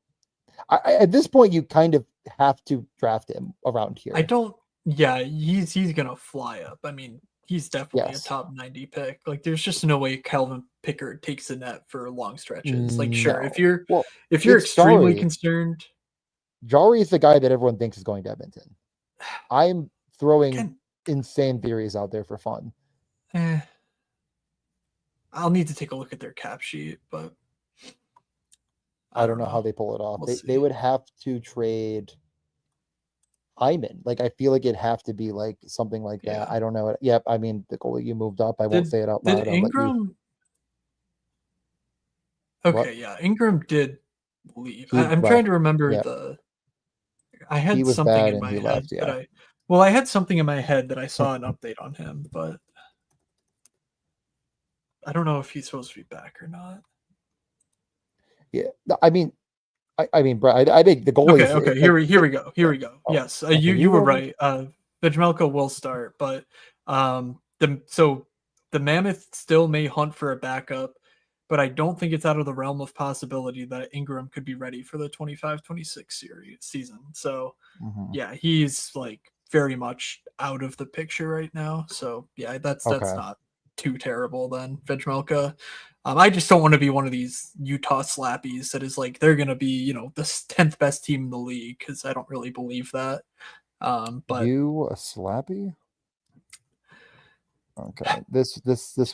[SPEAKER 2] At this point, you kind of have to draft him around here.
[SPEAKER 1] I don't. Yeah, he's gonna fly up. I mean, he's definitely a top 90 pick. Like, there's just no way Calvin Pickard takes the net for long stretches. Like, sure, if you're extremely concerned,
[SPEAKER 2] Jarry is the guy that everyone thinks is going to Edmonton. I'm throwing insane theories out there for fun.
[SPEAKER 1] I'll need to take a look at their cap sheet, but
[SPEAKER 2] I don't know how they pull it off. They would have to trade Hyman. Like, I feel like it'd have to be like something like that. I don't know. Yep. I mean, the goalie you moved up. I won't say it out loud.
[SPEAKER 1] Did Ingram? Okay, yeah, Ingram did leave. I'm trying to remember I had something in my head that I had something in my head that I saw an update on him, but I don't know if he's supposed to be back or not.
[SPEAKER 2] Yeah, I mean, Brad, I think the goalie.
[SPEAKER 1] Okay. Here we go. Yes, you were right. Vejmelka will start, but the Mammoth still may hunt for a backup, but I don't think it's out of the realm of possibility that Ingram could be ready for the 25-26 season. So yeah, he's like very much out of the picture right now. So yeah, that's not too terrible then. Vejmelka. I just don't want to be one of these Utah slappies that is like they're gonna be, the 10th best team in the league, because I don't really believe that. But
[SPEAKER 2] you a slappy? Okay, this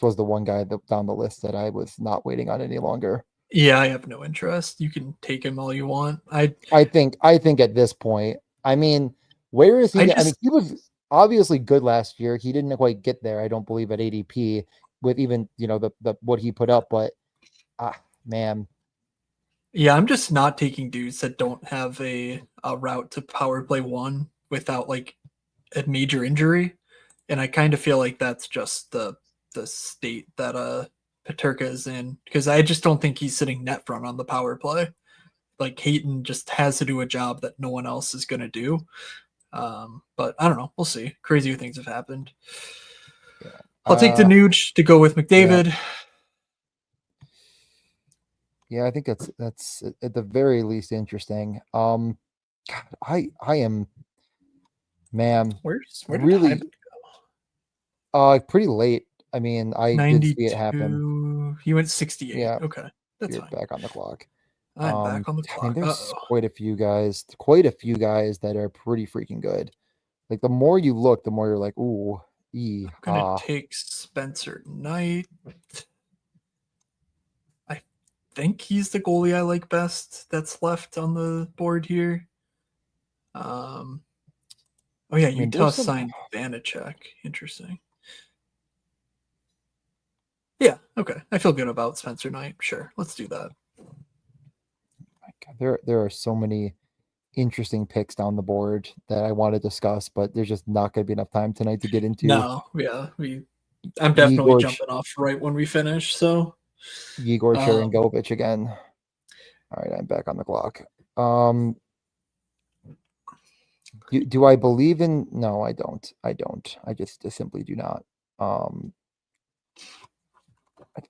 [SPEAKER 2] was the one guy down the list that I was not waiting on any longer.
[SPEAKER 1] Yeah, I have no interest. You can take him all you want. I
[SPEAKER 2] think at this point, I mean, where is he? I mean, he was obviously good last year. He didn't quite get there, I don't believe, at ADP with even the what he put up, but man.
[SPEAKER 1] Yeah, I'm just not taking dudes that don't have a route to power play one without like a major injury. And I kind of feel like that's just the state that Peterka is in, because I just don't think he's sitting net front on the power play. Like, Hayton just has to do a job that no one else is going to do. But I don't know. We'll see. Crazier things have happened.
[SPEAKER 2] Yeah.
[SPEAKER 1] I'll take the Nuge to go with McDavid.
[SPEAKER 2] Yeah, I think that's at the very least interesting. God, I am, man,
[SPEAKER 1] Where did
[SPEAKER 2] really
[SPEAKER 1] Hyman go?
[SPEAKER 2] pretty late. I mean, I did see it happen.
[SPEAKER 1] 92. He went 68.
[SPEAKER 2] Yeah,
[SPEAKER 1] Okay, that's
[SPEAKER 2] you're
[SPEAKER 1] fine.
[SPEAKER 2] back on the clock.
[SPEAKER 1] I'm back on the
[SPEAKER 2] I mean,
[SPEAKER 1] clock.
[SPEAKER 2] there's quite a few guys that are pretty freaking good. Like the more you look, the more you're like, ooh,
[SPEAKER 1] I'm gonna take Spencer Knight. I think he's the goalie I like best that's left on the board here. Oh yeah, Utah signed Vanacek. Interesting. Yeah, okay. I feel good about Spencer Knight. Sure, let's do that.
[SPEAKER 2] There are so many interesting picks down the board that I want to discuss, but there's just not going to be enough time tonight to get into.
[SPEAKER 1] No, yeah, I'm definitely jumping off right when we finish. So
[SPEAKER 2] Igor Sharangovich again. All right, I'm back on the clock. Do I believe in? No, I don't. I just simply do not. I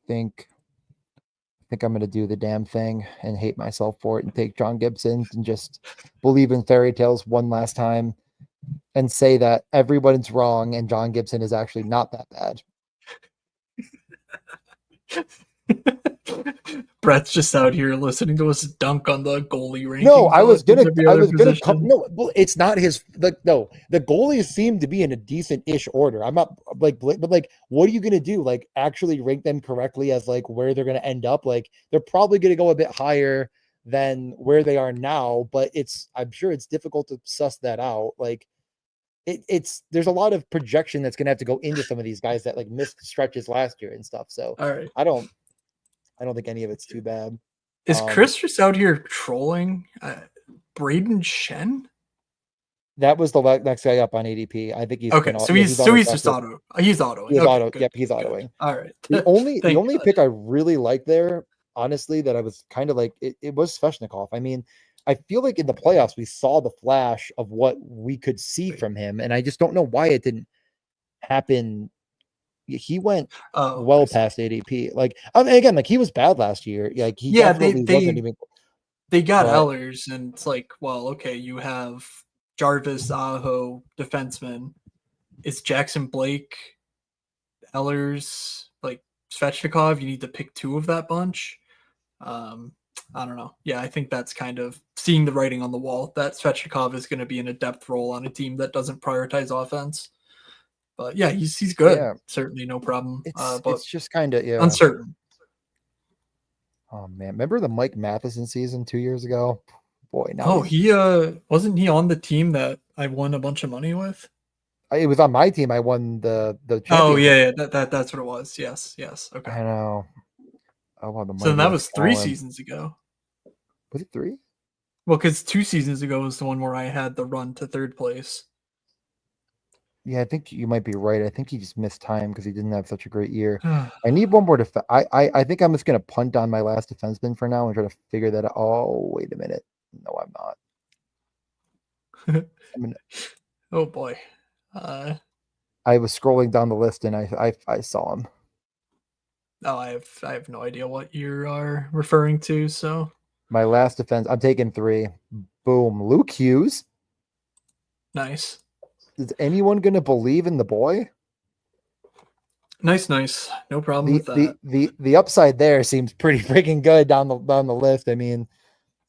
[SPEAKER 2] think I'm going to do the damn thing and hate myself for it and take John Gibson and just believe in fairy tales one last time and say that everyone's wrong and John Gibson is actually not that bad.
[SPEAKER 1] Brett's just out here listening to us dunk on the goalie rankings.
[SPEAKER 2] No, I was gonna no, it's not his. No, the goalies seem to be in a decent-ish order. I'm not but what are you gonna do? Like, actually rank them correctly as like where they're gonna end up? Like, they're probably gonna go a bit higher than where they are now, but I'm sure it's difficult to suss that out. Like, there's a lot of projection that's gonna have to go into some of these guys that like missed stretches last year and stuff. So,
[SPEAKER 1] all right,
[SPEAKER 2] I don't think any of it's too bad.
[SPEAKER 1] Is Chris just out here trolling Braden Shen?
[SPEAKER 2] That was the next guy up on ADP. I think he's
[SPEAKER 1] okay. So he's just auto. He's autoing.
[SPEAKER 2] He's
[SPEAKER 1] auto.
[SPEAKER 2] Yep, he's autoing.
[SPEAKER 1] All right.
[SPEAKER 2] The only pick I really like there, honestly, that I was kind of like it was Svechnikov. I mean, I feel like in the playoffs we saw the flash of what we could see from him, and I just don't know why it didn't happen. He went past ADP. Like, I mean, again, like he was bad last year. Like he definitely wasn't even.
[SPEAKER 1] They got Ehlers, and it's like, well, okay, you have Jarvis, Aho, defenseman. It's Jackson Blake, Ehlers, like Svechnikov. You need to pick two of that bunch. I don't know. Yeah, I think that's kind of seeing the writing on the wall that Svechnikov is going to be in a depth role on a team that doesn't prioritize offense. But yeah, he's good. Yeah. Certainly no problem.
[SPEAKER 2] It's just kind of
[SPEAKER 1] uncertain.
[SPEAKER 2] Oh man, remember the Mike Matheson season 2 years ago? Boy, now.
[SPEAKER 1] Oh, he wasn't he on the team that I won a bunch of money with?
[SPEAKER 2] It was on my team. I won the
[SPEAKER 1] Oh yeah, that's what it was. Yes. Okay.
[SPEAKER 2] I know. Oh, wow,
[SPEAKER 1] so that was 3 seasons ago.
[SPEAKER 2] Was it 3?
[SPEAKER 1] Well, because 2 seasons ago was the one where I had the run to third place.
[SPEAKER 2] Yeah, I think you might be right. I think he just missed time because he didn't have such a great year. I need one more I think I'm just gonna punt on my last defenseman for now and try to figure that out. Oh, wait a minute. No, I'm not.
[SPEAKER 1] Oh boy.
[SPEAKER 2] I was scrolling down the list and I saw him.
[SPEAKER 1] Oh, I have no idea what you are referring to. So
[SPEAKER 2] my last defense, I'm taking 3. Boom, Luke Hughes.
[SPEAKER 1] Nice.
[SPEAKER 2] Is anyone going to believe in the boy?
[SPEAKER 1] Nice. No problem with that.
[SPEAKER 2] The upside there seems pretty freaking good down the list. I mean,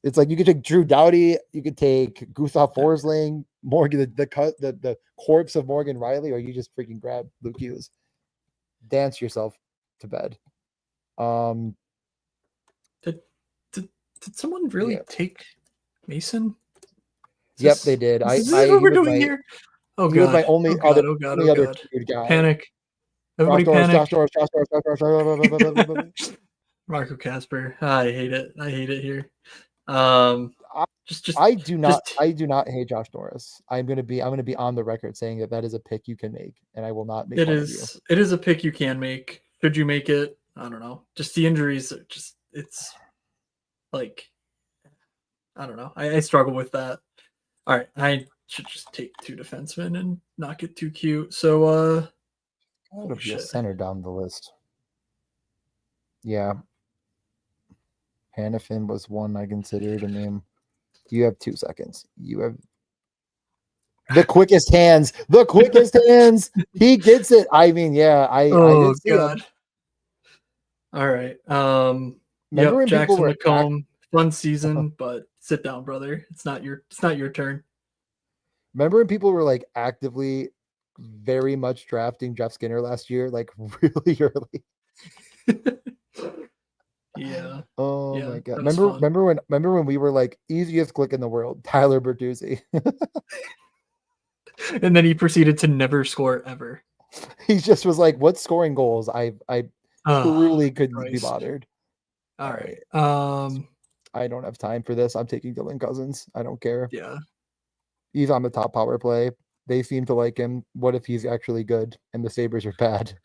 [SPEAKER 2] it's like you could take Drew Doughty, you could take Gustav Forsling, Morgan, the corpse of Morgan Riley, or you just freaking grab Luke Hughes. Dance yourself to bed.
[SPEAKER 1] Did someone really take Mason?
[SPEAKER 2] Yep, they did.
[SPEAKER 1] Is this what we're doing here? Oh god!
[SPEAKER 2] My only other
[SPEAKER 1] guy. Panic! Everybody panic! Marco Kasper. I hate it here.
[SPEAKER 2] I do not hate Josh Norris. I'm gonna be on the record saying that is a pick you can make, and I will not make
[SPEAKER 1] it. It is a pick you can make. Should you make it? I don't know. Just the injuries. It's like I don't know. I struggle with that. All right, I should just take 2 defensemen and not get too cute. So Oh
[SPEAKER 2] It'll be a
[SPEAKER 1] shit.
[SPEAKER 2] center down the list. Yeah. Hannafin was one I considered a name. You have 2 seconds. You have the quickest hands. The quickest hands. He gets it. I mean, yeah, I
[SPEAKER 1] Oh
[SPEAKER 2] did see
[SPEAKER 1] god.
[SPEAKER 2] him.
[SPEAKER 1] All right.
[SPEAKER 2] Remember
[SPEAKER 1] Yep,
[SPEAKER 2] when people
[SPEAKER 1] Jackson
[SPEAKER 2] were
[SPEAKER 1] McComb, fun season, but sit down, brother. It's not your turn.
[SPEAKER 2] remember when people were like actively very much drafting Jeff Skinner last year, like really early?
[SPEAKER 1] Yeah.
[SPEAKER 2] Oh
[SPEAKER 1] Yeah,
[SPEAKER 2] my god.
[SPEAKER 1] that was fun.
[SPEAKER 2] Remember when we were like easiest click in the world, Tyler Bertuzzi.
[SPEAKER 1] And then he proceeded to never score ever.
[SPEAKER 2] He just was like, what's scoring goals? I
[SPEAKER 1] Oh,
[SPEAKER 2] truly couldn't be
[SPEAKER 1] Christ.
[SPEAKER 2] bothered.
[SPEAKER 1] All
[SPEAKER 2] All right.
[SPEAKER 1] right.
[SPEAKER 2] I don't have time for this. I'm taking Dylan Cousins. I don't care.
[SPEAKER 1] Yeah.
[SPEAKER 2] He's on the top power play. They seem to like him. What if he's actually good and the Sabres are bad?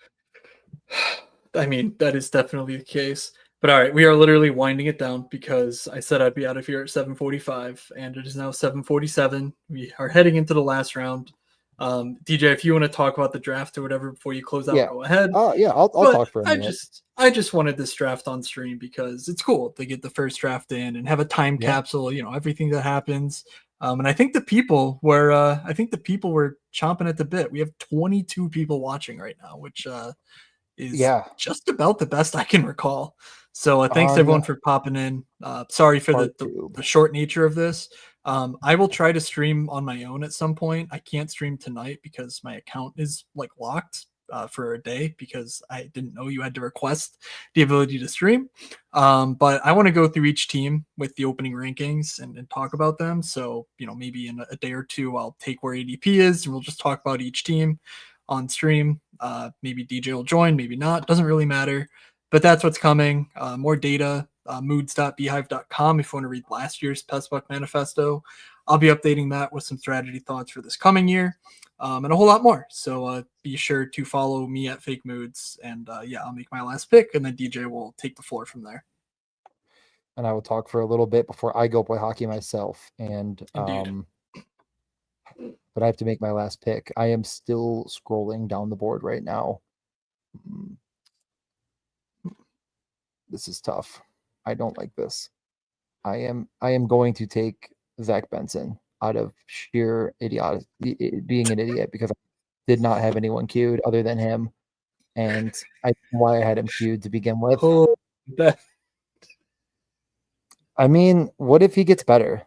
[SPEAKER 1] I mean, that is definitely the case. But all right, we are literally winding it down because I said I'd be out of here at 7:45, and it is now 7:47. We are heading into the last round. DJ, if you want to talk about the draft or whatever before you close out,
[SPEAKER 2] Yeah.
[SPEAKER 1] go ahead.
[SPEAKER 2] Oh yeah, I'll
[SPEAKER 1] But
[SPEAKER 2] talk for a minute.
[SPEAKER 1] I just wanted this draft on stream because it's cool to get the first draft in and have a time
[SPEAKER 2] Yeah.
[SPEAKER 1] capsule, everything that happens. And I think the people were chomping at the bit. We have 22 people watching right now, which is just about the best I can recall. So thanks everyone for popping in. Sorry for the short nature of this. I will try to stream on my own at some point. I can't stream tonight because my account is like locked for a day because I didn't know you had to request the ability to stream. But I want to go through each team with the opening rankings and talk about them. So, maybe in a day or two, I'll take where ADP is and we'll just talk about each team on stream. Maybe DJ will join, maybe not. Doesn't really matter. But that's what's coming. More data, moods.beehive.com if you want to read last year's PestBuck manifesto. I'll be updating that with some strategy thoughts for this coming year and a whole lot more. So be sure to follow me at Fake Moods. And I'll make my last pick, and then DJ will take the floor from there.
[SPEAKER 2] And I will talk for a little bit before I go play hockey myself. And but I have to make my last pick. I am still scrolling down the board right now. This is tough. I don't like this. I am going to take Zach Benson out of sheer idiot, being an idiot, because I did not have anyone queued other than him, and I why I had him queued to begin with. I mean, what if he gets better?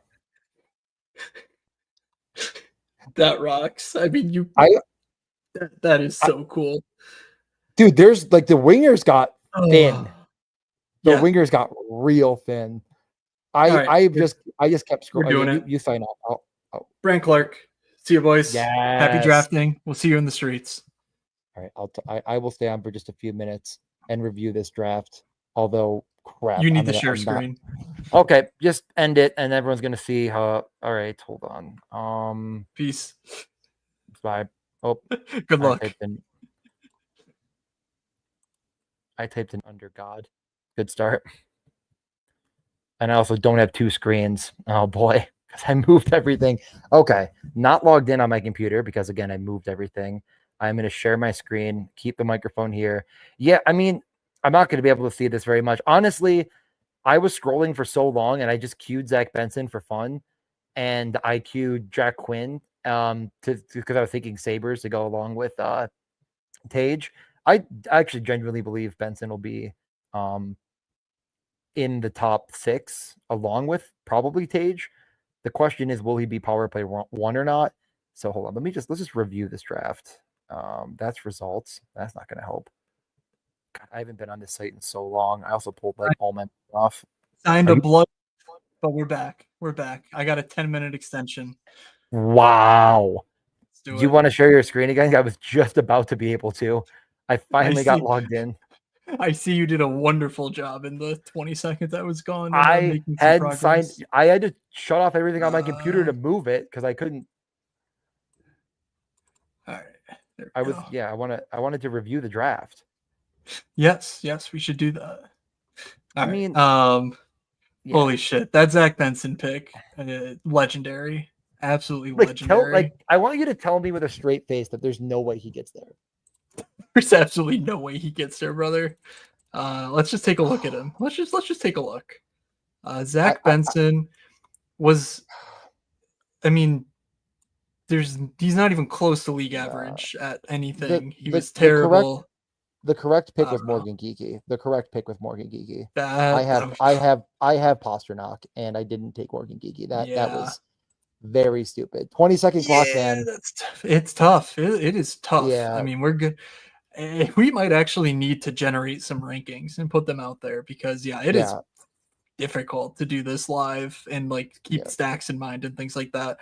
[SPEAKER 1] That rocks. I mean, that is so cool.
[SPEAKER 2] Dude, there's like the wingers got thin. The wingers got real thin. I just kept scrolling.
[SPEAKER 1] We're doing it.
[SPEAKER 2] You sign off.
[SPEAKER 1] Brand Clark. See you, boys.
[SPEAKER 2] Yes.
[SPEAKER 1] Happy drafting. We'll see you in the streets.
[SPEAKER 2] All right, I will stay on for just a few minutes and review this draft. Although, crap,
[SPEAKER 1] you need to share screen.
[SPEAKER 2] Okay, just end it, and everyone's gonna see how. All right, hold on.
[SPEAKER 1] Peace.
[SPEAKER 2] Bye. Oh,
[SPEAKER 1] good luck.
[SPEAKER 2] I typed in under God. Good start. And I also don't have 2 screens. Oh boy, because I moved everything. Okay, not logged in on my computer because again I moved everything. I'm going to share my screen, keep the microphone here. Yeah, I mean, I'm not going to be able to see this very much. Honestly, I was scrolling for so long and I just queued Zach Benson for fun. And I queued Jack Quinn because I was thinking Sabres to go along with Tage. I actually genuinely believe Benson will be in the top 6 along with probably Tage. The question is, will he be power play 1 or not? So hold on. Let's just review this draft. That's results. That's not going to help. God, I haven't been on this site in so long. I also pulled like all my off.
[SPEAKER 1] Signed a blood, but we're back. We're back. I got a 10-minute extension.
[SPEAKER 2] Wow. Do you want to share your screen again? I was just about to be able to. I finally got logged in.
[SPEAKER 1] I see you did a wonderful job in the 20 seconds I was gone.
[SPEAKER 2] I had signed. I had to shut off everything on my computer to move it because I couldn't.
[SPEAKER 1] All right.
[SPEAKER 2] I wanted to review the draft.
[SPEAKER 1] Yes, we should do that. Holy shit, that Zach Benson pick, legendary, absolutely legendary.
[SPEAKER 2] I want you to tell me with a straight face that there's no way he gets there.
[SPEAKER 1] There's absolutely no way he gets there, brother. Let's just take a look at him. Let's just take a look. Zach Benson was, I mean, he's not even close to league average at anything. He was terrible.
[SPEAKER 2] The correct pick was Morgan Geekie. The correct pick with Morgan Geekie.
[SPEAKER 1] I
[SPEAKER 2] have Pasternak, and I didn't take Morgan Geekie. That was very stupid. 20-second clock, man.
[SPEAKER 1] It's tough. It is tough.
[SPEAKER 2] Yeah.
[SPEAKER 1] I mean, we're good. We might actually need to generate some rankings and put them out there because it is difficult to do this live and like keep stacks in mind and things like that.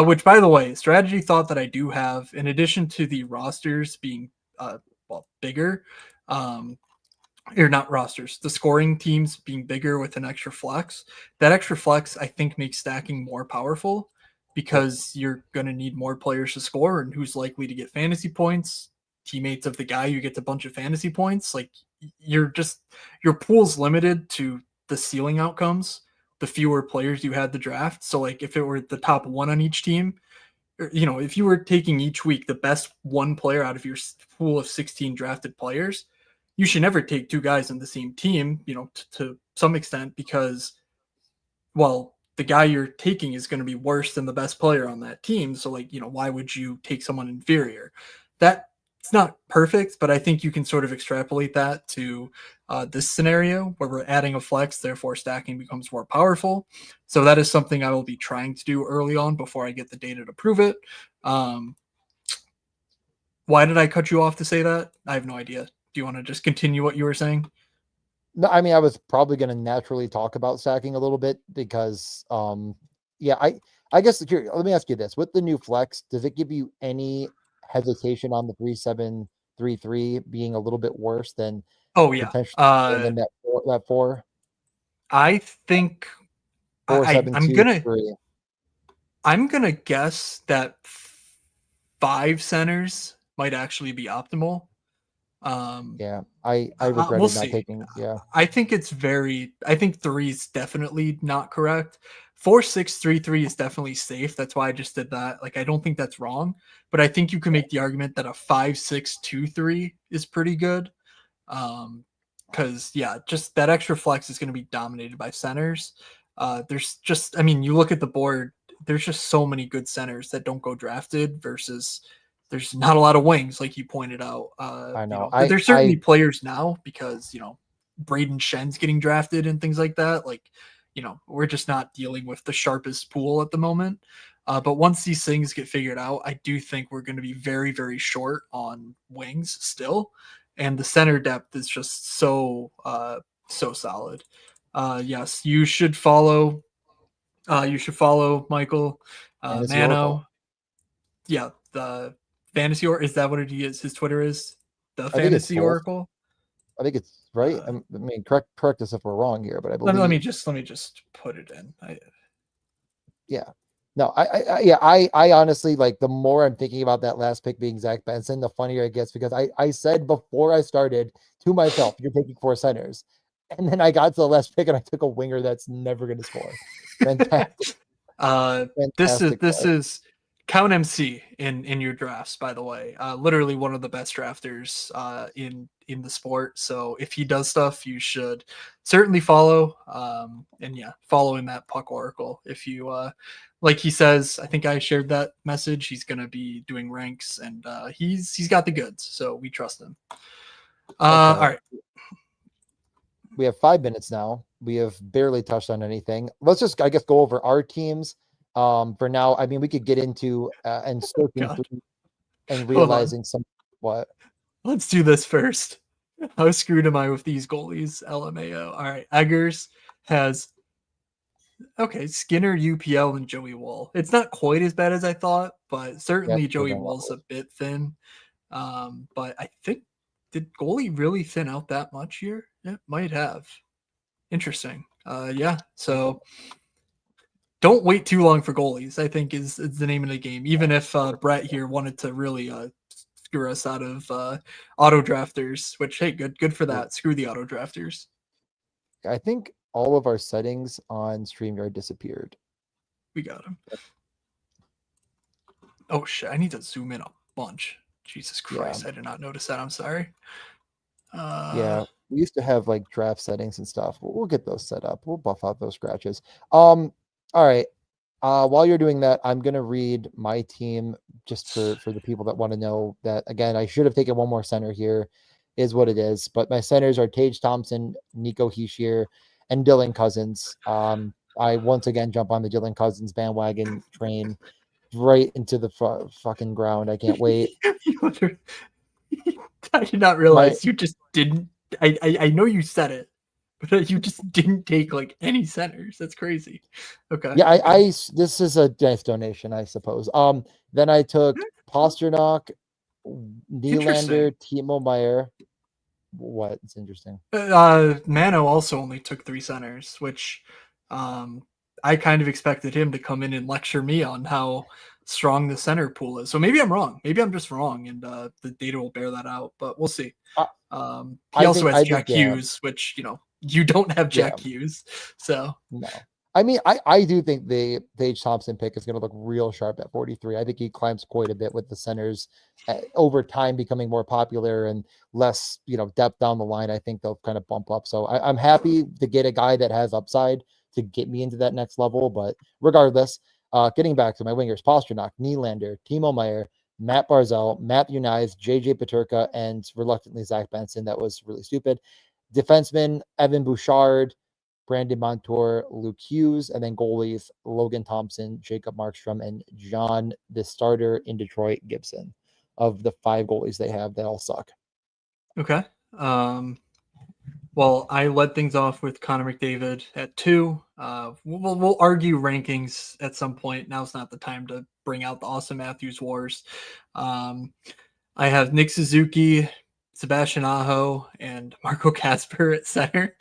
[SPEAKER 1] Which, by the way, strategy thought that I do have, in addition to the rosters being bigger, or not rosters, the scoring teams being bigger with an extra flex. That extra flex, I think, makes stacking more powerful because you're going to need more players to score, and who's likely to get fantasy points. Teammates of the guy who gets a bunch of fantasy points. Like, your pool's limited to the ceiling outcomes, the fewer players you had to draft. So like if it were the top one on each team, if you were taking each week the best one player out of your pool of 16 drafted players, you should never take two guys on the same team, to some extent, because, well, the guy you're taking is going to be worse than the best player on that team. So like, why would you take someone inferior? It's not perfect, but I think you can sort of extrapolate that to this scenario where we're adding a flex, therefore stacking becomes more powerful. So that is something I will be trying to do early on before I get the data to prove it. Why did I cut you off to say that? I have no idea. Do you want to just continue what you were saying?
[SPEAKER 2] No, I mean, I was probably going to naturally talk about stacking a little bit because, I guess let me ask you this: with the new flex, does it give you any hesitation on the 3-7-3-3 being a little bit worse than potentially than that 4?
[SPEAKER 1] I think
[SPEAKER 2] 4-7-2-3.
[SPEAKER 1] I'm gonna guess that 5 centers might actually be optimal.
[SPEAKER 2] I regretted not taking.
[SPEAKER 1] I think I think 3 is definitely not correct. 4-6-3-3 is definitely safe. That's why I just did that. Like, I don't think that's wrong, but I think you can make the argument that a 5-6-2-3 is pretty good. Because just that extra flex is going to be dominated by centers. You look at the board, there's just so many good centers that don't go drafted versus there's not a lot of wings, like you pointed out.
[SPEAKER 2] I know.
[SPEAKER 1] But there's certainly players now because, Braden Shen's getting drafted and things like that. Like, we're just not dealing with the sharpest pool at the moment. But once these things get figured out, I do think we're going to be very, very short on wings still. And the center depth is just so solid. Yes, you should follow Michael Mano. Yeah, the Fantasy Oracle. Is that what it is? His Twitter is the Fantasy Oracle.
[SPEAKER 2] I think it's right. I mean, correct us if we're wrong here, but I believe.
[SPEAKER 1] Let me just put it in.
[SPEAKER 2] No, I honestly, like, the more I'm thinking about that last pick being Zach Benson, the funnier it gets, because I said before I started to myself, you're taking 4 centers. And then I got to the last pick and I took a winger that's never going to score. Fantastic.
[SPEAKER 1] This is Count MC in your drafts, by the way. Literally one of the best drafters in the sport. So if he does stuff, you should certainly follow. Following that Puck Oracle. If you like he says, I think I shared that message. He's going to be doing ranks, and he's got the goods, so we trust him. All right.
[SPEAKER 2] We have 5 minutes now. We have barely touched on anything. Let's just, I guess, go over our teams. For now, I mean, we could get into and searching through and realizing what.
[SPEAKER 1] Let's do this first. How screwed am I with these goalies? LMAO. All right. Eggers has Skinner, UPL, and Joey Wool. It's not quite as bad as I thought, but certainly Joey Wool's a bit thin. But I think, did goalie really thin out that much here? It might have. Interesting. So don't wait too long for goalies, I think is the name of the game. Even if Brett here wanted to really screw us out of auto drafters, which, hey, good for that. Screw the auto drafters.
[SPEAKER 2] I think all of our settings on StreamYard disappeared.
[SPEAKER 1] We got them. Oh shit! I need to zoom in a bunch. Jesus Christ, I did not notice that. I'm sorry.
[SPEAKER 2] Yeah, we used to have like draft settings and stuff. We'll get those set up. We'll buff out those scratches. All right. While you're doing that, I'm gonna read my team just for the people that want to know that. Again, I should have taken one more center here, is what it is. But my centers are Tage Thompson, Nico Hischier, and Dylan Cousins. I once again jump on the Dylan Cousins bandwagon train right into the fucking ground. I can't wait.
[SPEAKER 1] I did not realize you just didn't. I know you said it, but you just didn't take like any centers. That's crazy. Okay.
[SPEAKER 2] Yeah, I this is a nice donation, I suppose. Then I took Pasternak, Nylander, Timo Meyer. What? It's interesting.
[SPEAKER 1] Mano also only took 3 centers, which I kind of expected him to come in and lecture me on how strong the center pool is. So maybe I'm wrong. Maybe I'm just wrong, and the data will bear that out. But we'll see. He also has Jack Hughes, which you don't have Jack Hughes, so
[SPEAKER 2] no. I mean, I do think the Tage Thompson pick is going to look real sharp at 43. I think he climbs quite a bit with the centers over time becoming more popular and less, depth down the line. I think they'll kind of bump up. So I'm happy to get a guy that has upside to get me into that next level. But regardless, getting back to my wingers, Pasternak, Nylander, Timo Meyer, Matt Barzal, Matthew Knies, JJ Peterka, and reluctantly Zach Benson. That was really stupid. Defenseman, Evan Bouchard, Brandon Montour, Luke Hughes, and then goalies, Logan Thompson, Jacob Markstrom, and John, the starter in Detroit, Gibson. Of the 5 goalies they have, they all suck.
[SPEAKER 1] Okay. Well, I led things off with Connor McDavid at 2. We'll argue rankings at some point. Now's not the time to bring out the Austin Matthews wars. I have Nick Suzuki, Sebastian Aho, and Marco Kasper at center.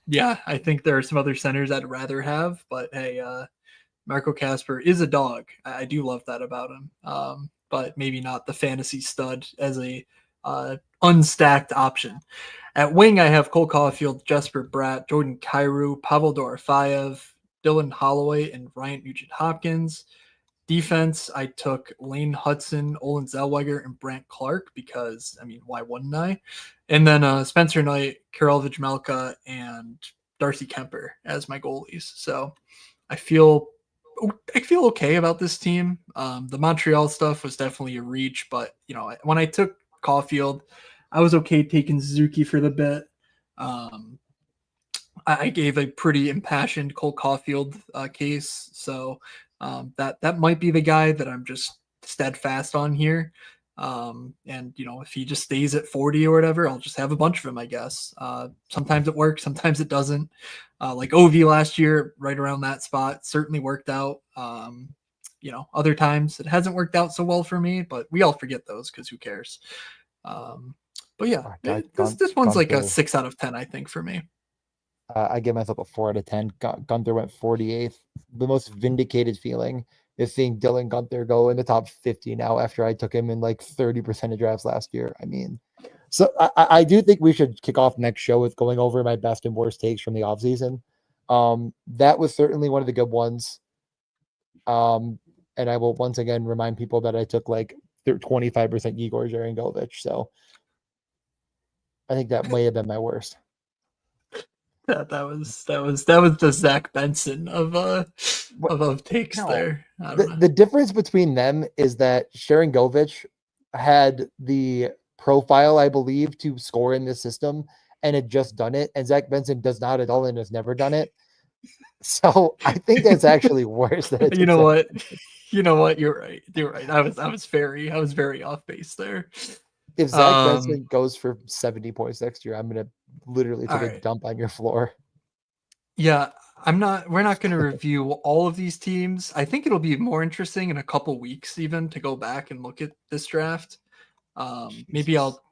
[SPEAKER 1] Yeah, I think there are some other centers I'd rather have, but hey, Marco Kasper is a dog. I do love that about him, but maybe not the fantasy stud as a unstacked option. At wing, I have Cole Caulfield, Jesper Bratt, Jordan Kyrou, Pavel Dorofeyev, Dylan Holloway, and Ryan Nugent-Hopkins. Defense, I took Lane Hudson, Olin Zellweger, and Brant Clark because, why wouldn't I? And then Spencer Knight, Karel Vejmelka, and Darcy Kemper as my goalies. So I feel okay about this team. The Montreal stuff was definitely a reach, but when I took Caulfield, I was okay taking Suzuki for the bit. I gave a pretty impassioned Cole Caulfield case, so that might be the guy that I'm just steadfast on here. And if he just stays at 40 or whatever, I'll just have a bunch of him, I guess. Sometimes it works, sometimes it doesn't. Like Ovi last year, right around that spot, certainly worked out. Other times it hasn't worked out so well for me, but we all forget those because who cares? But yeah, this one's like a 6 out of 10, I think, for me.
[SPEAKER 2] I give myself a 4 out of 10. Gunther went 48th. The most vindicated feeling is seeing Dylan Gunther go in the top 50 now after I took him in like 30% of drafts last year. So I do think we should kick off next show with going over my best and worst takes from the offseason. That was certainly one of the good ones. And I will once again remind people that I took like 25% Igor Sharangovich. So I think that may have been my worst.
[SPEAKER 1] That was the Zach Benson of takes there.
[SPEAKER 2] The difference between them is that Sharangovich had the profile, I believe, to score in this system and had just done it, and Zach Benson does not at all and has never done it. So I think that's actually worse than
[SPEAKER 1] you know what? You're right. I was very off base there.
[SPEAKER 2] If Zach Benson goes for 70 points next year, I'm gonna literally take a dump on your floor.
[SPEAKER 1] Yeah, we're not going to review all of these teams. I think it'll be more interesting in a couple weeks even to go back and look at this draft. Maybe I'll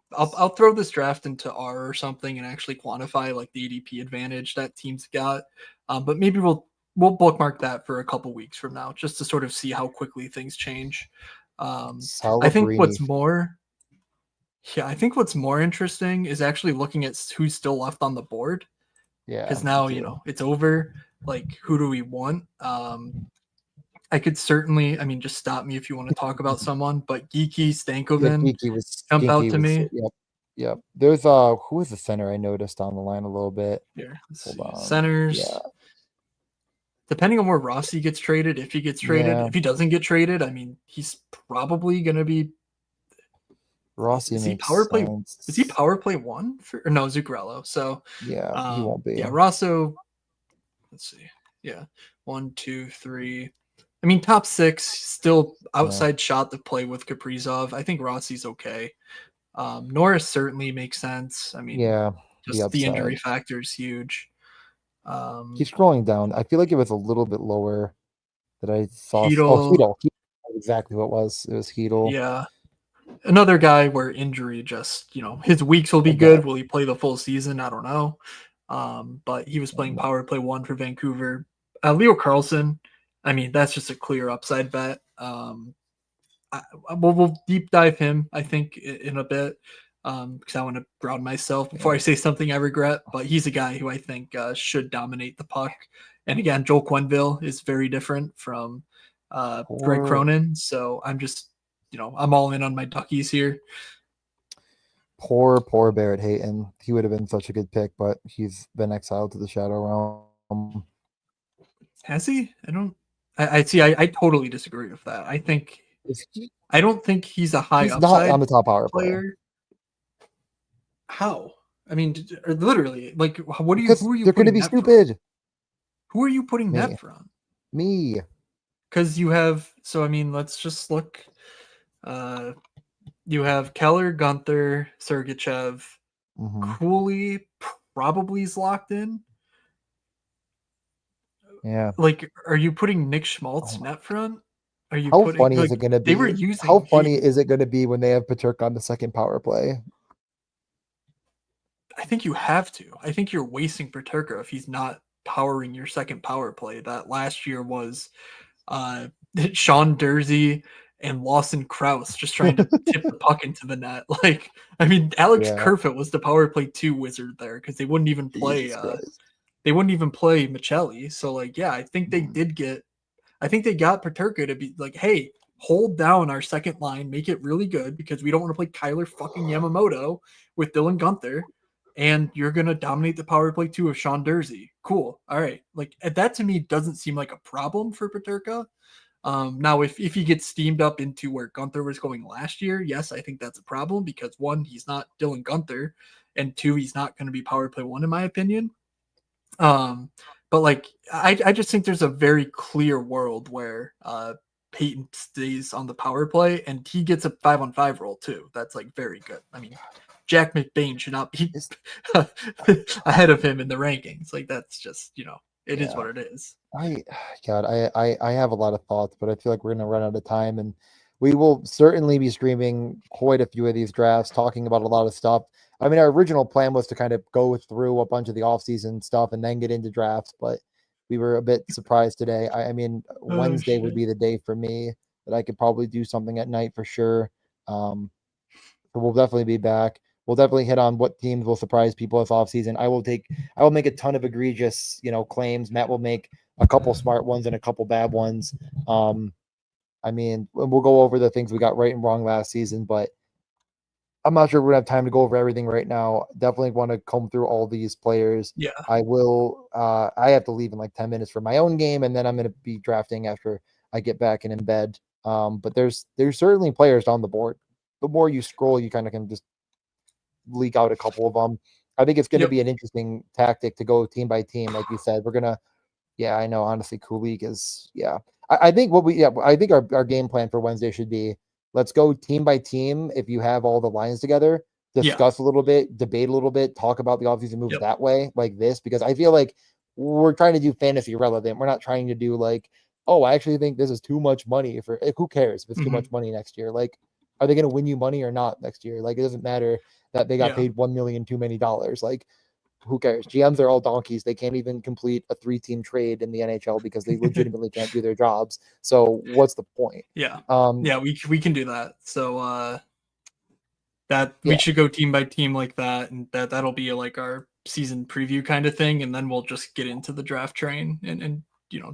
[SPEAKER 1] throw this draft into R or something and actually quantify like the ADP advantage that teams got. But maybe we'll bookmark that for a couple weeks from now just to sort of see how quickly things change. I think what's more interesting is actually looking at who's still left on the board.
[SPEAKER 2] Yeah.
[SPEAKER 1] Because now, it's over. Like, who do we want? I could certainly, I mean, just stop me if you want to talk about someone, but Geeky
[SPEAKER 2] Yeah,
[SPEAKER 1] Stankoven jump out to me.
[SPEAKER 2] yep, yep. There's who was the center I noticed on the line a little bit.
[SPEAKER 1] Here, let's
[SPEAKER 2] Hold
[SPEAKER 1] see.
[SPEAKER 2] on.
[SPEAKER 1] Centers.
[SPEAKER 2] Yeah.
[SPEAKER 1] Depending on where Rossi gets traded, if he gets traded,
[SPEAKER 2] Yeah.
[SPEAKER 1] if he doesn't get traded, I mean, he's probably going to be.
[SPEAKER 2] Rossi
[SPEAKER 1] Is he
[SPEAKER 2] makes
[SPEAKER 1] power play?
[SPEAKER 2] sense.
[SPEAKER 1] Is he power play one for? Or no, Zuccarello. So
[SPEAKER 2] Yeah, he won't be.
[SPEAKER 1] Yeah, Rosso. Let's see. Yeah, 1, 2, 3. I mean, top 6 still outside shot to play with Kaprizov. I think Rossi's okay. Norris certainly makes sense. I mean,
[SPEAKER 2] yeah,
[SPEAKER 1] just the injury factor is huge.
[SPEAKER 2] Keep scrolling down. I feel like it was a little bit lower that I saw.
[SPEAKER 1] Hedel.
[SPEAKER 2] Oh, Hedel. Exactly what it was. It was Hedel.
[SPEAKER 1] Yeah. Another guy where injury just, his weeks will be good. Will he play the full season? I don't know. But he was playing power play 1 for Vancouver. Leo Carlson, I mean, that's just a clear upside bet. We'll deep dive him, I think, in a bit, because I want to ground myself before I say something I regret. But he's a guy who I think should dominate the puck. And again, Joel Quenneville is very different from Greg Cronin. So I'm just, I'm all in on my Duckies here.
[SPEAKER 2] Poor Barrett Hayton. He would have been such a good pick, but he's been exiled to the Shadow Realm.
[SPEAKER 1] Has he? I see. I totally disagree with that. I don't think he's a high upside.
[SPEAKER 2] Not on the top power player.
[SPEAKER 1] How? I mean, literally, like, what are you? Who are you?
[SPEAKER 2] They're going to be stupid.
[SPEAKER 1] Who are you putting that from?
[SPEAKER 2] Me.
[SPEAKER 1] Because you have. So I mean, let's just look. You have Keller, Gunther, Sergachev, Cooley probably is locked in.
[SPEAKER 2] Yeah.
[SPEAKER 1] Like, are you putting Nick Schmaltz net front? Are you
[SPEAKER 2] How funny is it going to be?
[SPEAKER 1] They were using.
[SPEAKER 2] How funny is it going to be when they have Peterka on the second power play?
[SPEAKER 1] I think you have to. I think you're wasting Peterka if he's not powering your second power play. That last year was Sean Dursey and Lawson Krause just trying to tip the puck into the net. Like, I mean, Alex Kerfoot was the power play 2 wizard there because they wouldn't even play. They wouldn't even play Michelli. So, like, yeah, I think they did get. I think they got Peterka to be like, hey, hold down our second line, make it really good because we don't want to play Kyler fucking Yamamoto with Dylan Gunther. And you're going to dominate the power play 2 of Sean Dursey. Cool. All right. Like, that to me doesn't seem like a problem for Peterka. Now, if he gets steamed up into where Gunther was going last year, yes, I think that's a problem because 1, he's not Dylan Gunther, and 2, he's not going to be power play 1 in my opinion. But like, I just think there's a very clear world where Peyton stays on the power play and he gets a 5-on-5 role too. That's like very good. I mean, Jack McBain should not be ahead of him in the rankings. Like, that's just, it is what it is.
[SPEAKER 2] I have a lot of thoughts, but I feel like we're going to run out of time, and we will certainly be streaming quite a few of these drafts, talking about a lot of stuff. I mean, our original plan was to kind of go through a bunch of the offseason stuff and then get into drafts, but we were a bit surprised today. I mean, Wednesday would be the day for me that I could probably do something at night for sure. So we'll definitely be back. We'll definitely hit on what teams will surprise people this offseason. I will make a ton of egregious, claims. Matt will make a couple smart ones and a couple bad ones. I mean, we'll go over the things we got right and wrong last season, but I'm not sure we're gonna have time to go over everything right now. Definitely want to comb through all these players.
[SPEAKER 1] Yeah.
[SPEAKER 2] I will. I have to leave in like 10 minutes for my own game, and then I'm gonna be drafting after I get back and in bed. But there's certainly players down the board. The more you scroll, you kind of can just leak out a couple of them. I think it's going to be an interesting tactic to go team by team, like you said. We're gonna. Yeah, I know. Honestly, Kulik is. Yeah, I think I think our game plan for Wednesday should be. Let's go team by team. If you have all the lines together, discuss a little bit, debate a little bit, talk about the offseason moves that way, like this, because I feel like we're trying to do fantasy relevant. We're not trying to do like, oh, I actually think this is too much money for. Who cares if it's too much money next year? Like, are they going to win you money or not next year? Like, it doesn't matter that they got paid $1 million too many dollars. Like, who cares? GMs are all donkeys. They can't even complete a 3-team trade in the NHL because they legitimately can't do their jobs. So what's the point?
[SPEAKER 1] Yeah. We can do that. So we should go team by team like that, and that'll be like our season preview kind of thing, and then we'll just get into the draft train and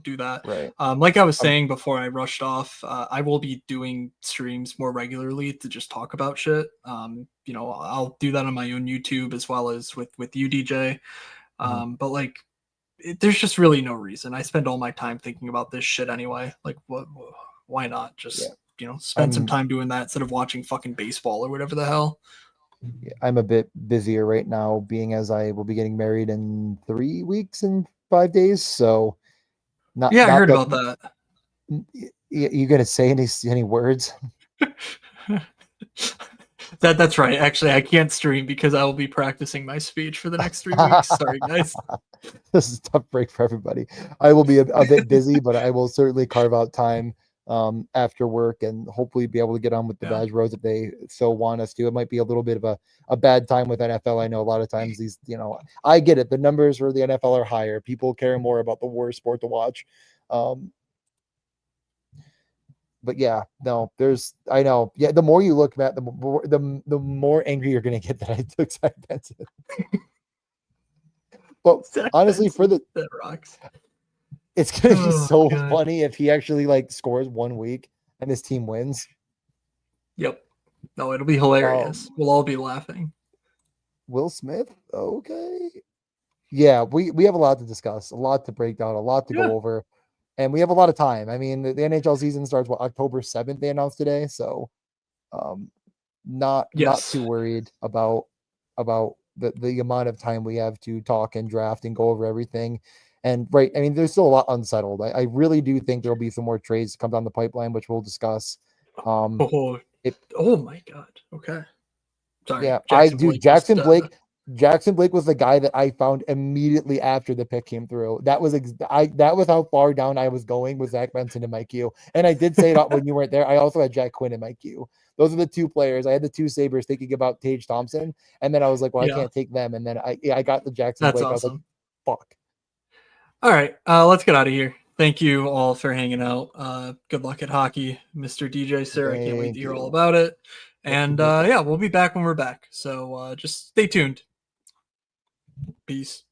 [SPEAKER 1] do that.
[SPEAKER 2] Right.
[SPEAKER 1] Like I was saying before I rushed off, I will be doing streams more regularly to just talk about shit. I'll do that on my own YouTube as well as with you, DJ. But like, there's just really no reason. I spend all my time thinking about this shit anyway. Like, why not just spend some time doing that instead of watching fucking baseball or whatever the hell?
[SPEAKER 2] I'm a bit busier right now, being as I will be getting married in 3 weeks and 5 days. So not
[SPEAKER 1] I heard
[SPEAKER 2] that,
[SPEAKER 1] about that.
[SPEAKER 2] You gonna say any words?
[SPEAKER 1] That's right. Actually, I can't stream because I will be practicing my speech for the next 3 weeks. Sorry, guys.
[SPEAKER 2] This is a tough break for everybody. I will be a bit busy, but I will certainly carve out time after work and hopefully be able to get on with the Badge Bros if they so want us to. It might be a little bit of a bad time with NFL. I know a lot of times these, I get it. The numbers for the NFL are higher. People care more about the worst sport to watch. But yeah, no, I know. Yeah, the more you look, Matt, the more angry you're gonna get that I took Zach Benson. But honestly,
[SPEAKER 1] that rocks.
[SPEAKER 2] It's gonna be so funny if he actually like scores 1 week and his team wins.
[SPEAKER 1] Yep. No, it'll be hilarious. We'll all be laughing.
[SPEAKER 2] Will Smith? Okay. Yeah, we have a lot to discuss, a lot to break down, a lot to go over. And we have a lot of time. I mean, the NHL season starts October 7th, they announced today. So not too worried about the amount of time we have to talk and draft and go over everything. And I mean, there's still a lot unsettled. I really do think there'll be some more trades come down the pipeline, which we'll discuss.
[SPEAKER 1] Oh my God. Okay. Sorry.
[SPEAKER 2] Yeah, Jackson Blake. Jackson Blake was the guy that I found immediately after the pick came through. That was how far down I was going with Zach Benson in my queue. And I did say it when you weren't there. I also had Jack Quinn in my queue. Those are the two players. I had the two Sabres thinking about Tage Thompson, and then I was like, well, I can't take them. And then I got the Jackson Blake.
[SPEAKER 1] Awesome.
[SPEAKER 2] I was like, fuck.
[SPEAKER 1] All right, let's get out of here. Thank you all for hanging out. Good luck at hockey, Mr. DJ, sir. I can't wait to hear all about it. And we'll be back when we're back. So just stay tuned. Peace.